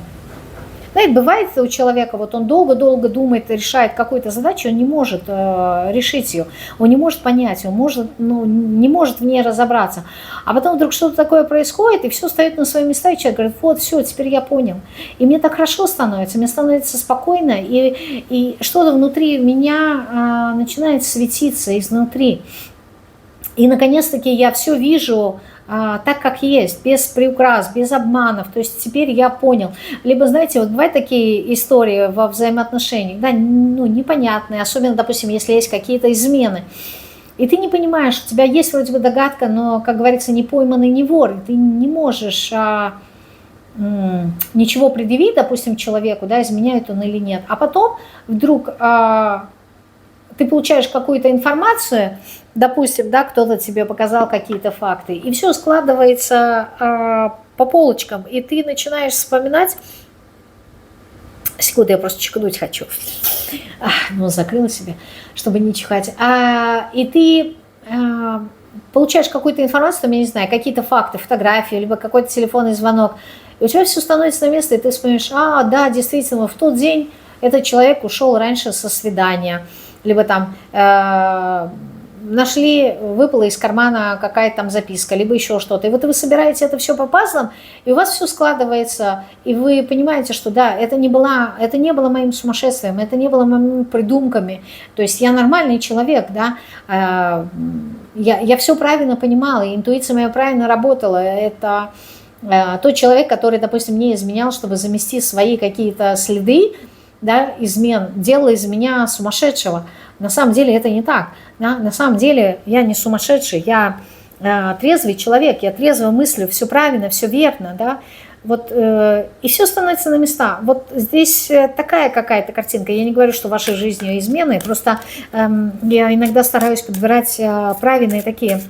Знаете, бывает у человека, вот он долго-долго думает, решает какую-то задачу, он не может решить ее, он не может понять, он не может в ней разобраться. А потом вдруг что-то такое происходит, и все встает на свои места, и человек говорит, вот, все, теперь я понял. И мне так хорошо становится, мне становится спокойно, и что-то внутри меня начинает светиться изнутри. И, наконец-таки, я все вижу так, как есть, без приукрас, без обманов. То есть теперь я понял. Либо, знаете, вот бывают такие истории во взаимоотношениях, да, ну, непонятные, особенно, допустим, если есть какие-то измены. И ты не понимаешь, у тебя есть вроде бы догадка, но, как говорится, не пойманный не вор. И ты не можешь ничего предъявить, допустим, человеку, да, изменяет он или нет. А потом вдруг ты получаешь какую-то информацию, допустим, да, кто-то тебе показал какие-то факты, и все складывается по полочкам, и ты начинаешь вспоминать. Секунду, я просто чихнуть хочу. Ну, закрыла себе, чтобы не чихать. И ты получаешь какую-то информацию, там, я не знаю, какие-то факты, фотографии, либо какой-то телефонный звонок, и у тебя все становится на место, и ты вспомнишь, да, действительно, в тот день этот человек ушел раньше со свидания, либо там нашли, выпала из кармана какая-то там записка, либо еще что-то. И вот вы собираете это все по пазлам, и у вас все складывается, и вы понимаете, что да, это не было моим сумасшествием, это не было моими придумками. То есть я нормальный человек, да, я все правильно понимала, и интуиция моя правильно работала. Это тот человек, который, допустим, мне изменял, чтобы замести свои какие-то следы, да, измен, делала из меня сумасшедшего. На самом деле это не так. Да? На самом деле я не сумасшедший, я трезвый человек, я трезво мыслю, все правильно, все верно. Да? Вот, и все становится на места. Вот здесь такая какая-то картинка. Я не говорю, что в вашей жизни измены, просто я иногда стараюсь подбирать правильные такие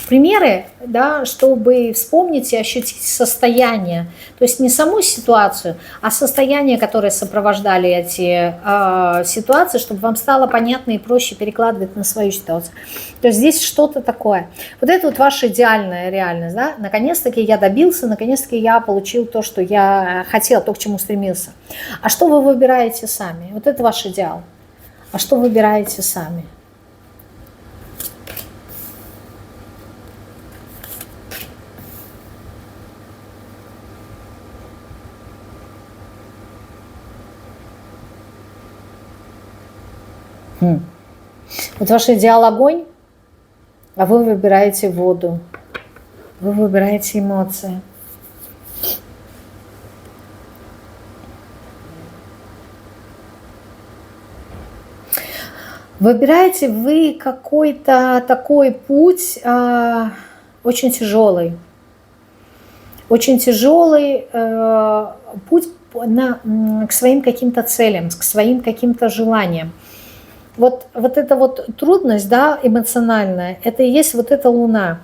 примеры, да, чтобы вспомнить и ощутить состояние. То есть не саму ситуацию, а состояние, которое сопровождали эти ситуации, чтобы вам стало понятно и проще перекладывать на свою ситуацию. То есть здесь что-то такое. Вот это вот ваша идеальная реальность. Да? Наконец-таки я добился, наконец-таки я получил то, что я хотел, то, к чему стремился. А что вы выбираете сами? Вот это ваш идеал. А что выбираете сами? Вот ваш идеал огонь, а вы выбираете воду, вы выбираете эмоции. Выбираете вы какой-то такой путь очень тяжелый путь к своим каким-то целям, к своим каким-то желаниям. Вот эта вот трудность, да, эмоциональная, это и есть вот эта луна.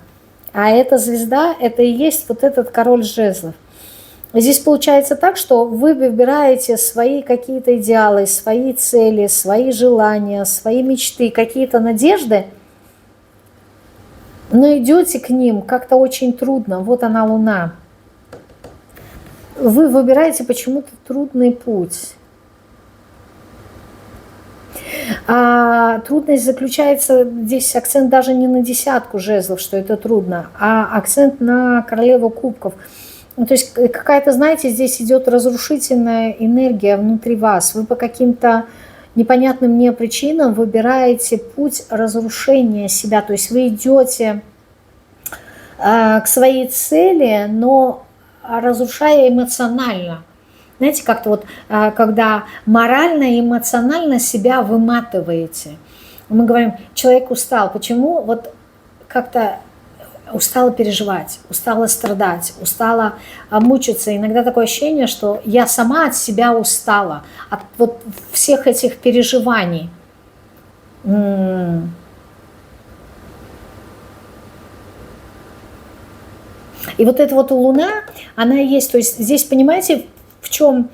А эта звезда, это и есть вот этот король жезлов. Здесь получается так, что вы выбираете свои какие-то идеалы, свои цели, свои желания, свои мечты, какие-то надежды, но идете к ним как-то очень трудно. Вот она луна. Вы выбираете почему-то трудный путь. А трудность заключается, здесь акцент даже не на десятку жезлов, что это трудно, а акцент на королеву кубков. Ну, то есть какая-то, знаете, здесь идет разрушительная энергия внутри вас. Вы по каким-то непонятным мне причинам выбираете путь разрушения себя. То есть вы идете к своей цели, но разрушая эмоционально. Знаете, как-то вот, когда морально и эмоционально себя выматываете. Мы говорим, человек устал. Почему? Вот как-то устала переживать, устала страдать, устала мучиться. Иногда такое ощущение, что я сама от себя устала, от вот всех этих переживаний. И вот эта вот луна, она и есть. То есть здесь, понимаете, в чем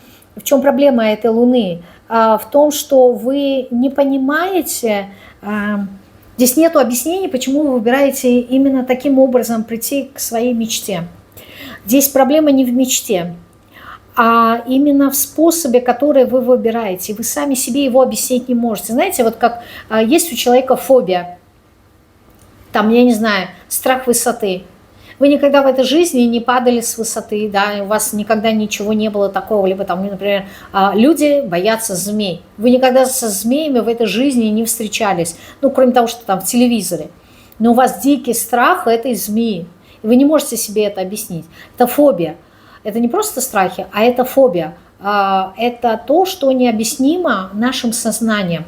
проблема этой луны? В том, что вы не понимаете, здесь нету объяснений, почему вы выбираете именно таким образом прийти к своей мечте. Здесь проблема не в мечте, а именно в способе, который вы выбираете. Вы сами себе его объяснить не можете. Знаете, вот как есть у человека фобия, там, я не знаю, страх высоты. Вы никогда в этой жизни не падали с высоты, да, у вас никогда ничего не было такого, либо там, например, люди боятся змей. Вы никогда со змеями в этой жизни не встречались, ну, кроме того, что там в телевизоре. Но у вас дикий страх этой змеи, и вы не можете себе это объяснить. Это фобия. Это не просто страхи, а это фобия. Это то, что необъяснимо нашим сознанием.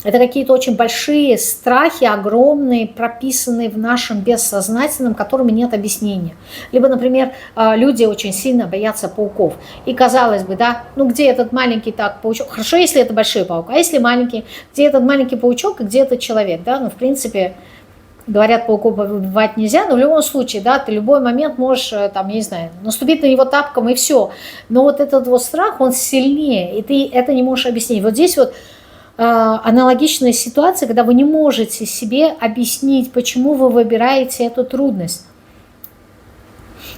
Это какие-то очень большие страхи, огромные, прописанные в нашем бессознательном, которым нет объяснения. Либо, например, люди очень сильно боятся пауков. И казалось бы, да, ну где этот маленький так паучок? Хорошо, если это большой паук, а если маленький? Где этот маленький паучок и где этот человек? Да? Ну, в принципе, говорят, пауков убивать нельзя, но в любом случае, да, ты в любой момент можешь, там, я не знаю, наступить на него тапком и все. Но вот этот вот страх, он сильнее, и ты это не можешь объяснить. Вот здесь вот аналогичная ситуация, когда вы не можете себе объяснить, почему вы выбираете эту трудность.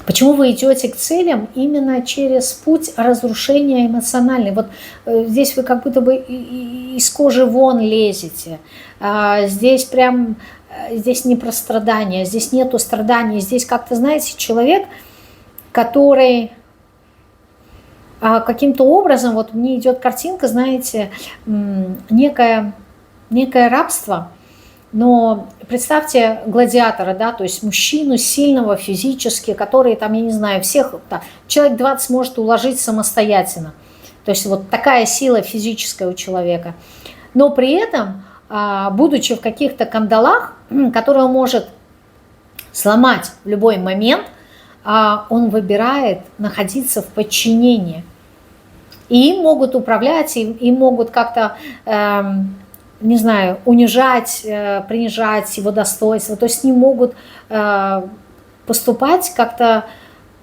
Почему вы идете к целям именно через путь разрушения эмоциональный. Вот здесь вы как будто бы из кожи вон лезете. Здесь прям, здесь не про страдания, здесь нету страданий. Здесь как-то, знаете, человек, который... каким-то образом, вот мне идет картинка, знаете, некое рабство, но представьте гладиатора, да, то есть мужчину сильного физически, который там, я не знаю, всех, да, человек 20 может уложить самостоятельно, то есть вот такая сила физическая у человека, но при этом, будучи в каких-то кандалах, которые он может сломать в любой момент, он выбирает находиться в подчинении. И им могут управлять, им могут как-то не знаю, унижать, принижать его достоинство, то есть с ним могут поступать как-то,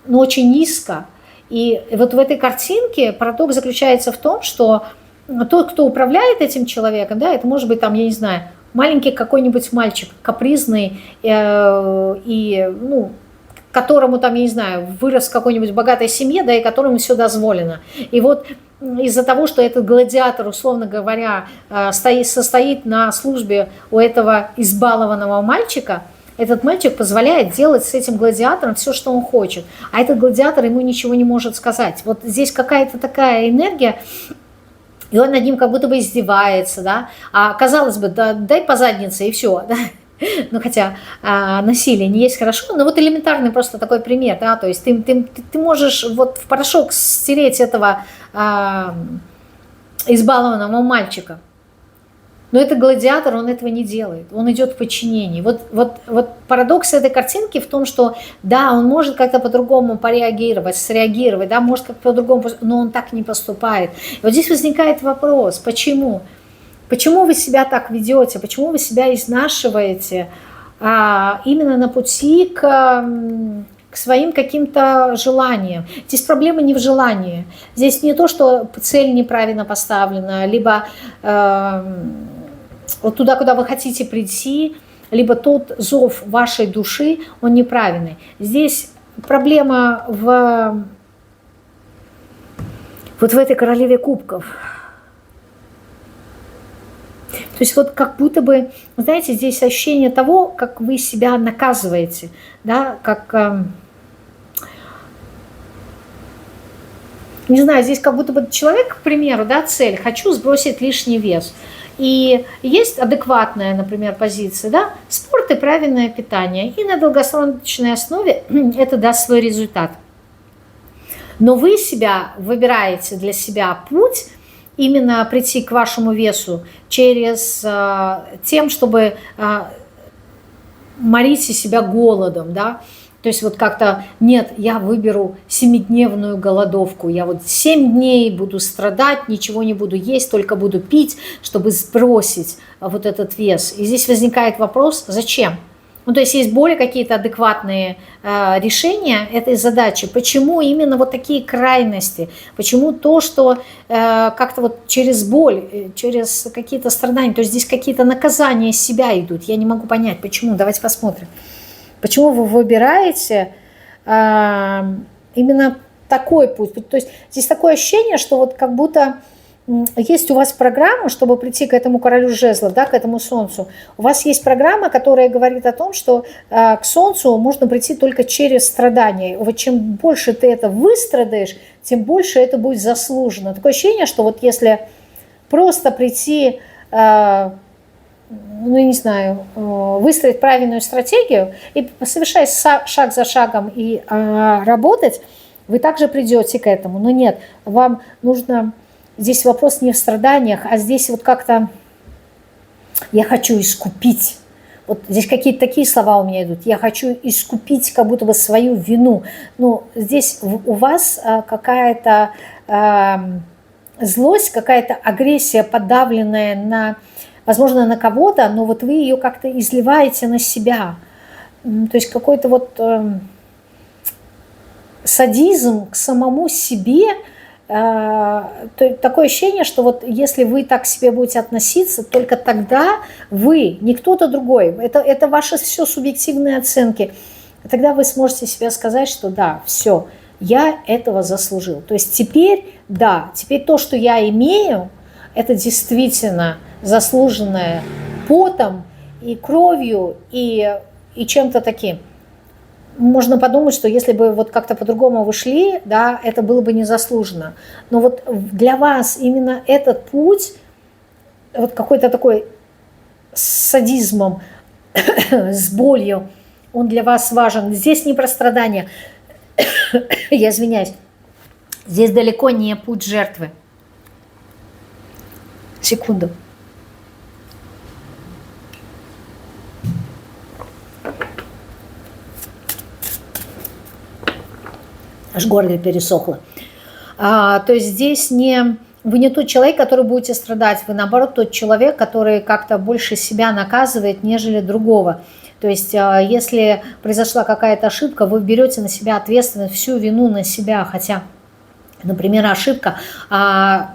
ну, очень низко. И вот в этой картинке парадокс заключается в том, что тот, кто управляет этим человеком, да, это может быть там, я не знаю, маленький какой-нибудь мальчик, капризный, и, ну, которому там, я не знаю, вырос в какой-нибудь богатой семье, да, и которому все дозволено. И вот из-за того, что этот гладиатор, условно говоря, состоит на службе у этого избалованного мальчика, этот мальчик позволяет делать с этим гладиатором все, что он хочет. А этот гладиатор ему ничего не может сказать. Вот здесь какая-то такая энергия, и он над ним как будто бы издевается, да. А казалось бы, да, дай по заднице и все, да. Ну, хотя насилие не есть хорошо, но вот элементарный просто такой пример, да, то есть ты можешь вот в порошок стереть этого избалованного мальчика, но этот гладиатор, он этого не делает, он идет в подчинении. Вот парадокс этой картинки в том, что да, он может как-то по-другому среагировать, да, может как-то по-другому, но он так не поступает. И вот здесь возникает вопрос, почему? Почему вы себя так ведете, почему вы себя изнашиваете именно на пути к своим каким-то желаниям. Здесь проблема не в желании. Здесь не то, что цель неправильно поставлена, либо вот туда, куда вы хотите прийти, либо тот зов вашей души, он неправильный. Здесь проблема вот в этой королеве кубков. То есть вот как будто бы, знаете, здесь ощущение того, как вы себя наказываете, да, как, не знаю, здесь как будто бы человек, к примеру, да, цель, хочу сбросить лишний вес. И есть адекватная, например, позиция, да, спорт и правильное питание. И на долгосрочной основе это даст свой результат. Но вы выбираете для себя путь, именно прийти к вашему весу через тем, чтобы морите себя голодом, да, то есть вот как-то, нет, я выберу 7-дневную голодовку, я вот 7 дней буду страдать, ничего не буду есть, только буду пить, чтобы сбросить вот этот вес. И здесь возникает вопрос, зачем? Ну, то есть есть более какие-то адекватные решения этой задачи. Почему именно вот такие крайности? Почему то, что как-то вот через боль, через какие-то страдания, то есть здесь какие-то наказания себя идут? Я не могу понять, почему. Давайте посмотрим. Почему вы выбираете именно такой путь? То есть здесь такое ощущение, что вот как будто есть у вас программа, чтобы прийти к этому королю жезлов, да, к этому солнцу. У вас есть программа, которая говорит о том, что к солнцу можно прийти только через страдания. Вот чем больше ты это выстрадаешь, тем больше это будет заслужено. Такое ощущение, что вот если просто прийти, ну, не знаю, выстроить правильную стратегию и совершать шаг за шагом и работать, вы также придете к этому. Но нет, вам нужно... Здесь вопрос не в страданиях, а здесь вот как-то я хочу искупить. Вот здесь какие-то такие слова у меня идут. Я хочу искупить как будто бы свою вину. Ну, здесь у вас какая-то злость, какая-то агрессия, подавленная возможно, на кого-то, но вот вы ее как-то изливаете на себя. То есть какой-то вот садизм к самому себе. Такое ощущение, что вот если вы так к себе будете относиться, только тогда вы, не кто-то другой, это ваши все субъективные оценки, тогда вы сможете себе сказать, что да, все, я этого заслужил. То есть теперь, да, теперь то, что я имею, это действительно заслуженное потом и кровью и чем-то таким. Можно подумать, что если бы вот как-то по-другому вы шли, да, это было бы незаслуженно. Но вот для вас именно этот путь, вот какой-то такой с садизмом, с болью, он для вас важен. Здесь не про страдания, я извиняюсь, здесь далеко не путь жертвы. Секунду. Аж горло пересохло. То есть здесь не вы не тот человек, который будете страдать, вы наоборот тот человек, который как-то больше себя наказывает, нежели другого. То есть если произошла какая-то ошибка, вы берете на себя ответственность, всю вину на себя, хотя, например, ошибка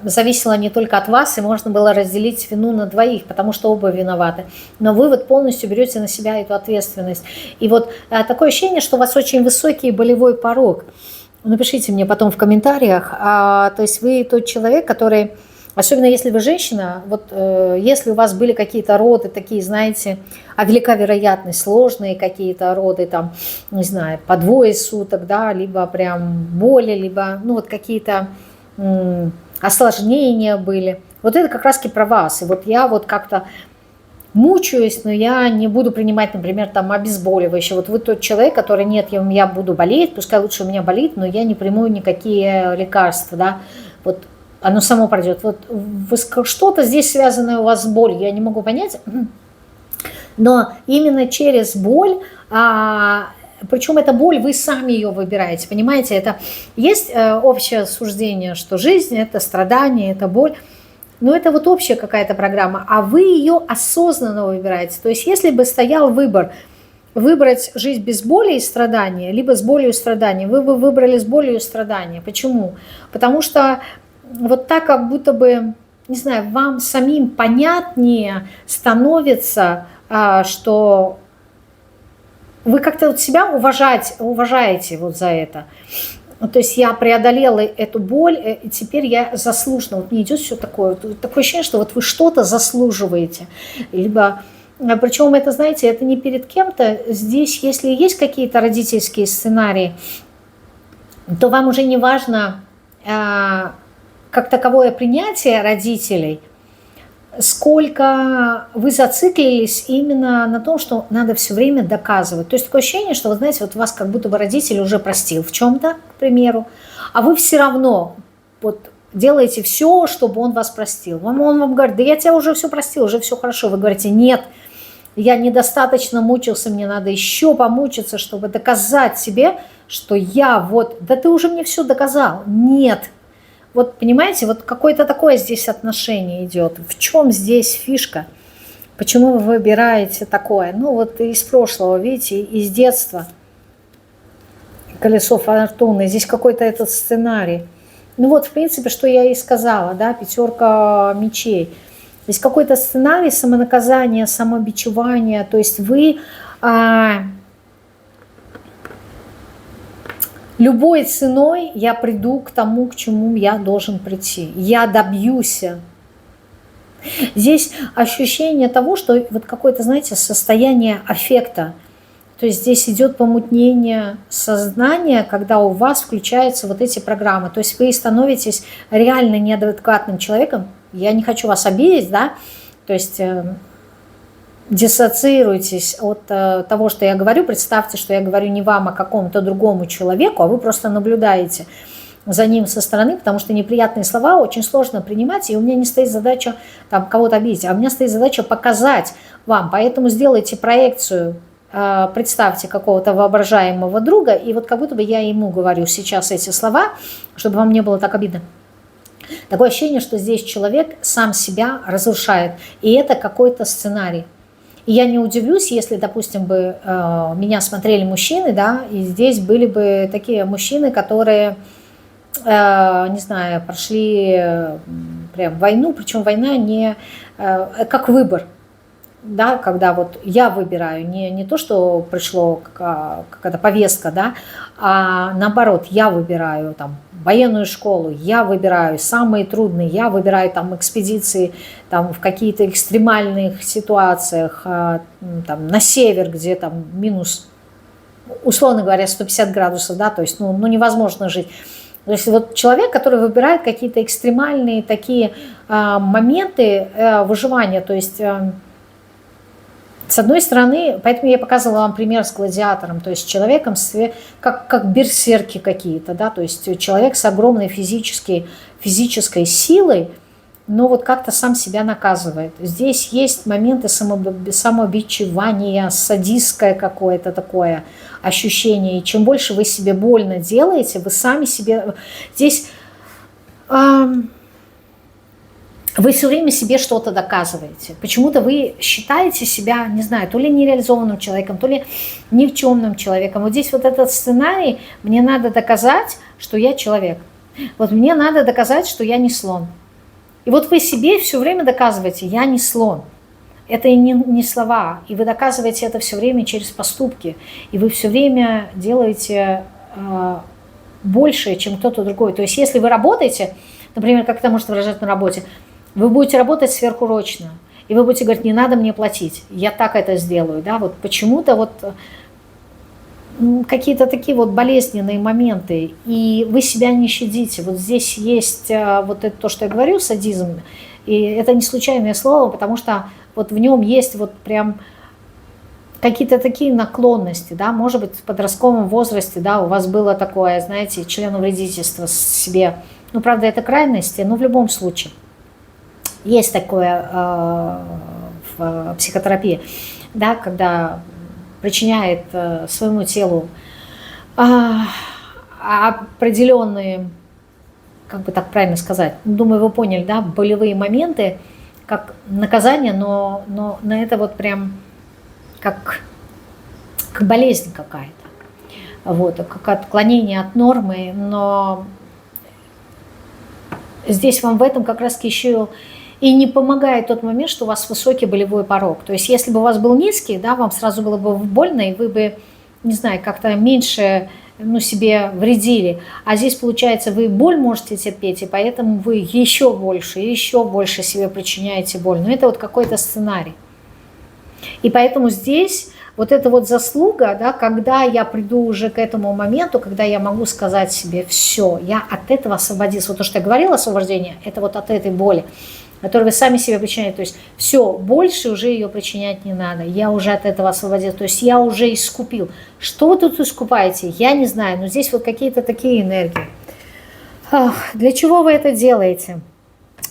зависела не только от вас, и можно было разделить вину на двоих, потому что оба виноваты. Но вы вот полностью берете на себя эту ответственность. И вот такое ощущение, что у вас очень высокий болевой порог. Напишите мне потом в комментариях. То есть вы тот человек, который, особенно если вы женщина, вот если у вас были какие-то роды такие, знаете, велика вероятность, сложные какие-то роды, там, не знаю, по 2 суток, да, либо прям боли, либо, ну, вот какие-то осложнения были. Вот это как раз-таки про вас. И вот я вот как-то мучаюсь, но я не буду принимать, например, там обезболивающее. Вот вы тот человек, который, нет, я буду болеть, пускай лучше у меня болит, но я не приму никакие лекарства, да, вот оно само пройдет. Вот что-то здесь связанное у вас с болью, я не могу понять, но именно через боль, причем эта боль, вы сами ее выбираете, понимаете, это есть общее суждение, что жизнь – это страдание, это боль. Но это вот общая какая-то программа, а вы ее осознанно выбираете. То есть если бы стоял выбор выбрать жизнь без боли и страдания, либо с болью и страданием, вы бы выбрали с болью и страданием. Почему? Потому что вот так как будто бы, не знаю, вам самим понятнее становится, что вы как-то вот себя уважаете вот за это. То есть я преодолела эту боль, и теперь я заслуженно. Вот мне идет все такое ощущение, что вот вы что-то заслуживаете. Либо, причем это, знаете, это не перед кем-то. Здесь, если есть какие-то родительские сценарии, то вам уже не важно как таковое принятие родителей, сколько вы зациклились именно на том, что надо все время доказывать. То есть такое ощущение, что, вы знаете, вот вас как будто бы родитель уже простил в чем-то, к примеру, а вы все равно вот делаете все, чтобы он вас простил. Он вам говорит, да я тебя уже все простил, уже все хорошо. Вы говорите, нет, я недостаточно мучился, мне надо еще помучиться, чтобы доказать себе, что я вот, да ты уже мне все доказал. Нет. Вот понимаете, вот какое-то такое здесь отношение идет. В чем здесь фишка? Почему вы выбираете такое? Ну вот из прошлого, видите, из детства. Колесо фортуны. Здесь какой-то этот сценарий. Ну вот, в принципе, что я и сказала, да, 5 мечей. Здесь какой-то сценарий самонаказания, самобичевания. То есть вы любой ценой я приду к тому, к чему я должен прийти. Я добьюсь. Здесь ощущение того, что вот какое-то, знаете, состояние аффекта. То есть здесь идет помутнение сознания, когда у вас включаются вот эти программы. То есть вы становитесь реально неадекватным человеком. Я не хочу вас обидеть, да, то есть диссоциируйтесь от того, что я говорю. Представьте, что я говорю не вам, а какому-то другому человеку, а вы просто наблюдаете за ним со стороны, потому что неприятные слова очень сложно принимать, и у меня не стоит задача там кого-то обидеть, а у меня стоит задача показать вам. Поэтому сделайте проекцию, представьте какого-то воображаемого друга, и вот как будто бы я ему говорю сейчас эти слова, чтобы вам не было так обидно. Такое ощущение, что здесь человек сам себя разрушает, и это какой-то сценарий. И я не удивлюсь, если, допустим, бы меня смотрели мужчины, да, и здесь были бы такие мужчины, которые, не знаю, прошли прям войну, причем война не как выбор, да, когда вот я выбираю, не то, что пришло какая-то повестка, да, а наоборот, я выбираю там военную школу, я выбираю самые трудные, я выбираю там экспедиции там, в какие-то экстремальных ситуациях, там, на север, где там минус, условно говоря, 150 градусов, да, то есть ну невозможно жить. То есть вот человек, который выбирает какие-то экстремальные такие моменты выживания, то есть с одной стороны, поэтому я показывала вам пример с гладиатором, то есть человеком, как берсерки какие-то, да, то есть человек с огромной физической силой, но вот как-то сам себя наказывает. Здесь есть моменты самобичевания, садистское какое-то такое ощущение, и чем больше вы себе больно делаете, вы сами себе... Здесь... вы все время себе что-то доказываете. Почему-то вы считаете себя, не знаю, то ли нереализованным человеком, то ли никчемным человеком. Вот здесь вот этот сценарий, мне надо доказать, что я человек. Вот мне надо доказать, что я не слон. И вот вы себе все время доказываете, я не слон. Это и не слова. И вы доказываете это все время через поступки. И вы все время делаете больше, чем кто-то другой. То есть если вы работаете, например, как это может выражаться на работе, вы будете работать сверхурочно, и вы будете говорить, не надо мне платить, я так это сделаю. Да? Вот почему-то вот какие-то такие вот болезненные моменты, и вы себя не щадите. Вот здесь есть вот это то, что я говорю, садизм, и это не случайное слово, потому что вот в нем есть вот прям какие-то такие наклонности, да, может быть, в подростковом возрасте, да, у вас было такое, знаете, членовредительство себе, ну, правда, это крайности, но в любом случае. Есть такое в психотерапии, да, когда причиняет своему телу определенные, как бы так правильно сказать, думаю, вы поняли, да, болевые моменты, как наказание, но на это вот прям как болезнь какая-то, вот, как отклонение от нормы, но здесь вам в этом как раз еще и не помогает тот момент, что у вас высокий болевой порог. То есть если бы у вас был низкий, да, вам сразу было бы больно, и вы бы, не знаю, как-то меньше себе вредили. А здесь, получается, вы боль можете терпеть, и поэтому вы еще больше себе причиняете боль. Но это вот какой-то сценарий. И поэтому здесь вот эта вот заслуга, да, когда я приду уже к этому моменту, когда я могу сказать себе, все, я от этого освободился. Вот то, что я говорила, освобождение, это вот от этой боли, которую вы сами себе причиняете. То есть все, больше уже ее причинять не надо. Я уже от этого освободился. То есть я уже искупил. Что вы тут искупаете? Я не знаю, но здесь вот какие-то такие энергии. Для чего вы это делаете?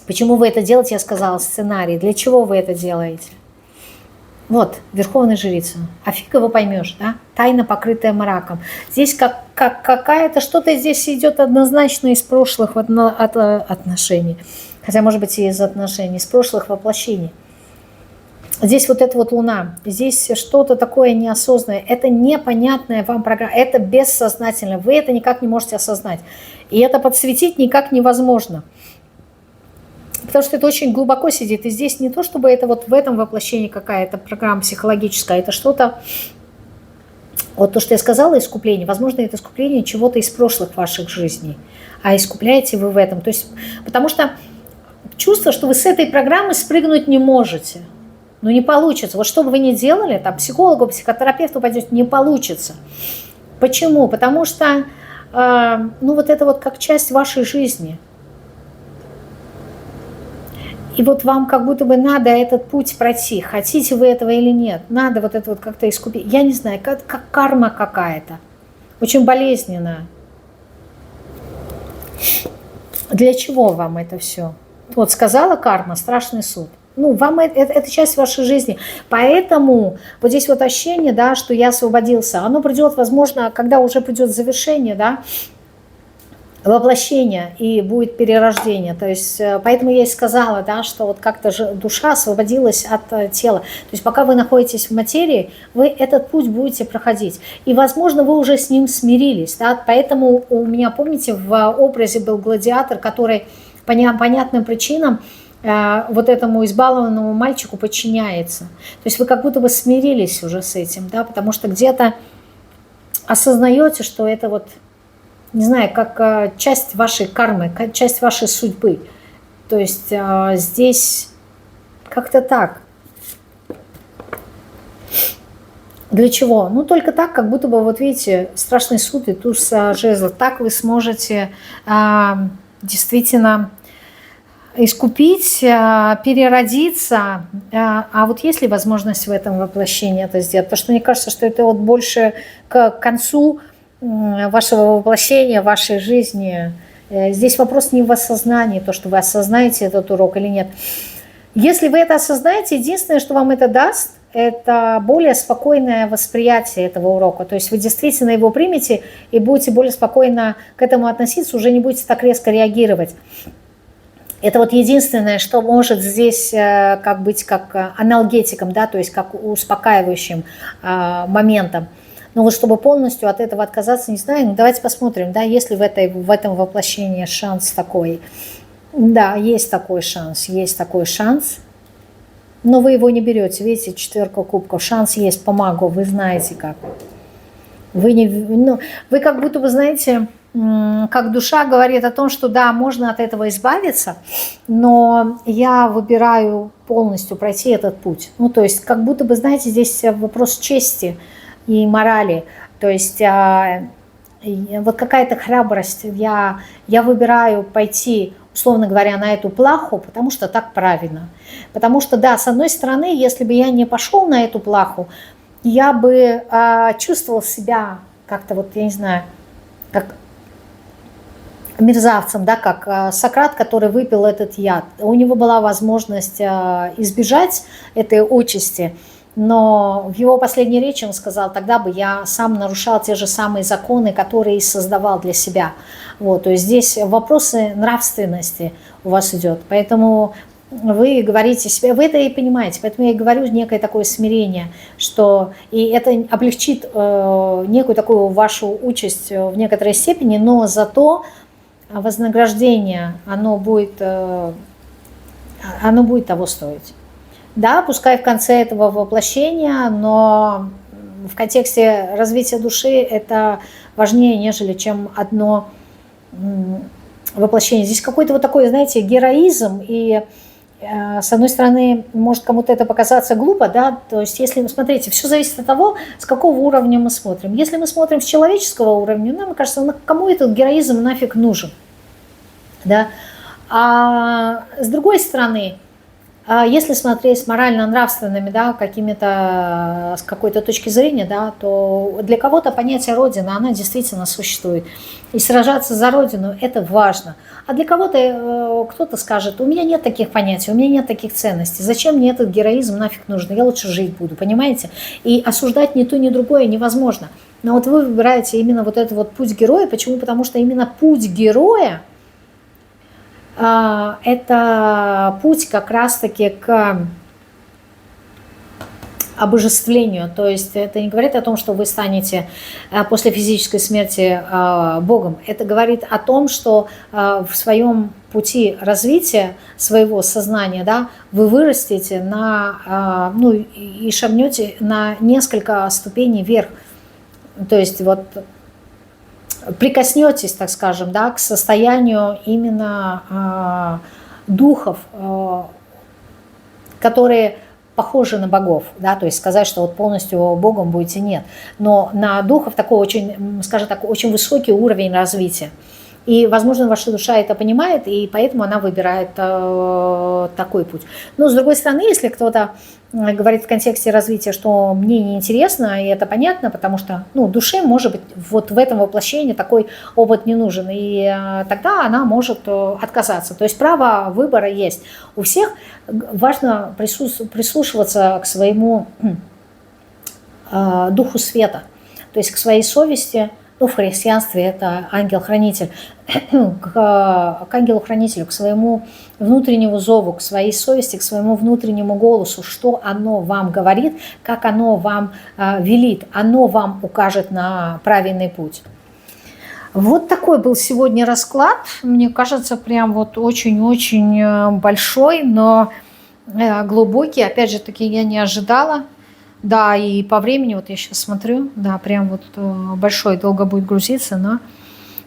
Почему вы это делаете, я сказала, сценарий. Для чего вы это делаете? Вот, верховная жрица. А фиг его поймешь, да? Тайна, покрытая мраком. Здесь какая-то, что-то здесь идет однозначно из прошлых отношений. Хотя, может быть, и из отношений, из прошлых воплощений. Здесь вот эта вот луна, здесь что-то такое неосознанное, это непонятная вам программа, это бессознательно, вы это никак не можете осознать. И это подсветить никак невозможно. Потому что это очень глубоко сидит. И здесь не то, чтобы это вот в этом воплощении какая-то программа психологическая, это что-то, вот то, что я сказала, искупление. Возможно, это искупление чего-то из прошлых ваших жизней. А искупляете вы в этом. То есть, потому что чувство, что вы с этой программы спрыгнуть не можете. Ну, не получится. Вот что бы вы ни делали, там, психологу, психотерапевту пойдете, не получится. Почему? Потому что, ну, вот это вот как часть вашей жизни. И вот вам как будто бы надо этот путь пройти, хотите вы этого или нет, надо вот это вот как-то искупить. Я не знаю, как карма какая-то, очень болезненная. Для чего вам это все? Вот сказала карма, страшный суд. Ну, вам это часть вашей жизни. Поэтому вот здесь вот ощущение, да, что я освободился, оно придет, возможно, когда уже придет завершение, да, воплощение и будет перерождение. То есть, поэтому я и сказала, да, что вот как-то душа освободилась от тела. То есть пока вы находитесь в материи, вы этот путь будете проходить. И, возможно, вы уже с ним смирились. Да? Поэтому у меня, помните, в образе был гладиатор, который по непонятным причинам вот этому избалованному мальчику подчиняется. То есть вы как будто бы смирились уже с этим, да, потому что где-то осознаете, что это вот, не знаю, как часть вашей кармы, часть вашей судьбы. То есть здесь как-то так. Для чего? Ну, только так, как будто бы, вот видите, страшный суд и туз жезлов. Так вы сможете действительно искупить, переродиться. А вот есть ли возможность в этом воплощении это сделать? Потому что мне кажется, что это вот больше к концу вашего воплощения, вашей жизни. Здесь вопрос не в осознании, то, что вы осознаете этот урок или нет. Если вы это осознаете, единственное, что вам это даст, это более спокойное восприятие этого урока. То есть вы действительно его примете и будете более спокойно к этому относиться, уже не будете так резко реагировать. Это вот единственное, что может здесь как быть как аналгетиком, да, то есть как успокаивающим моментом. Но вот чтобы полностью от этого отказаться, не знаю, ну давайте посмотрим, да, есть ли в этом воплощении шанс такой. Да, есть такой шанс, но вы его не берете. Видите, 4 кубков, шанс есть по магу, вы знаете как. Вы как будто бы знаете, как душа говорит о том, что да, можно от этого избавиться, но я выбираю полностью пройти этот путь. Ну, то есть, как будто бы, знаете, здесь вопрос чести и морали. То есть, вот какая-то храбрость. Я выбираю пойти, условно говоря, на эту плаху, потому что так правильно. Потому что, да, с одной стороны, если бы я не пошел на эту плаху, я бы чувствовал себя как-то, вот, я не знаю, как мерзавцем, да, как Сократ, который выпил этот яд. У него была возможность избежать этой участи, но в его последней речи он сказал: тогда бы я сам нарушал те же самые законы, которые создавал для себя. Вот, то есть здесь вопросы нравственности у вас идет. Поэтому вы говорите себе, вы это и понимаете, поэтому я и говорю некое такое смирение, что и это облегчит некую такую вашу участь в некоторой степени, но зато вознаграждение, оно будет того стоить. Да, пускай в конце этого воплощения, но в контексте развития души это важнее, нежели чем одно воплощение. Здесь какой-то вот такой, знаете, героизм, и с одной стороны, может кому-то это показаться глупо, да, то есть если, смотрите, все зависит от того, с какого уровня мы смотрим. Если мы смотрим с человеческого уровня, нам кажется, кому этот героизм нафиг нужен, да, а с другой стороны, если смотреть с морально-нравственными, да, какими-то, с какой-то точки зрения, да, то для кого-то понятие Родина, она действительно существует. И сражаться за Родину – это важно. А для кого-то, кто-то скажет: у меня нет таких понятий, у меня нет таких ценностей, зачем мне этот героизм нафиг нужен, я лучше жить буду, понимаете? И осуждать ни то, ни другое невозможно. Но вот вы выбираете именно вот этот вот путь героя. Почему? Потому что именно путь героя – это путь как раз-таки к обожествлению. То есть это не говорит о том, что вы станете после физической смерти Богом. Это говорит о том, что в своем пути развития своего сознания, да, вы вырастете и шагнете на несколько ступеней вверх. То есть вот прикоснетесь, так скажем, да, к состоянию именно духов, которые похожи на богов, да, то есть сказать, что вот полностью богом будете, нет, но на духов такой очень, скажем так, очень высокий уровень развития. И, возможно, ваша душа это понимает, и поэтому она выбирает такой путь. Но, с другой стороны, если кто-то говорит в контексте развития, что мне неинтересно, и это понятно, потому что душе, может быть, вот в этом воплощении такой опыт не нужен, и тогда она может отказаться. То есть право выбора есть. У всех важно прислушиваться к своему духу света, то есть к своей совести. В христианстве это ангел-хранитель, к ангелу-хранителю, к своему внутреннему зову, к своей совести, к своему внутреннему голосу, что оно вам говорит, как оно вам велит, оно вам укажет на правильный путь. Вот такой был сегодня расклад, мне кажется, прям вот очень-очень большой, но глубокий, опять же таки я не ожидала. Да, и по времени, вот я сейчас смотрю, да, прям вот большой, долго будет грузиться, но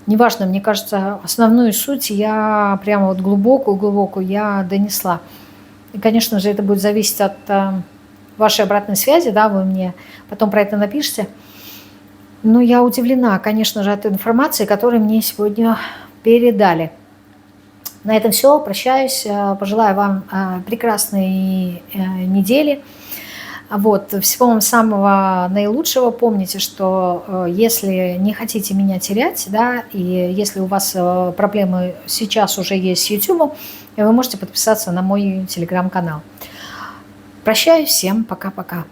неважно, мне кажется, основную суть я прямо вот глубокую я донесла. И, конечно же, это будет зависеть от вашей обратной связи, да, вы мне потом про это напишите. Но я удивлена, конечно же, от информации, которую мне сегодня передали. На этом все, прощаюсь, пожелаю вам прекрасной недели. Вот, всего вам самого наилучшего. Помните, что если не хотите меня терять, да, и если у вас проблемы сейчас уже есть с YouTube, вы можете подписаться на мой телеграм-канал. Прощаюсь, всем пока-пока.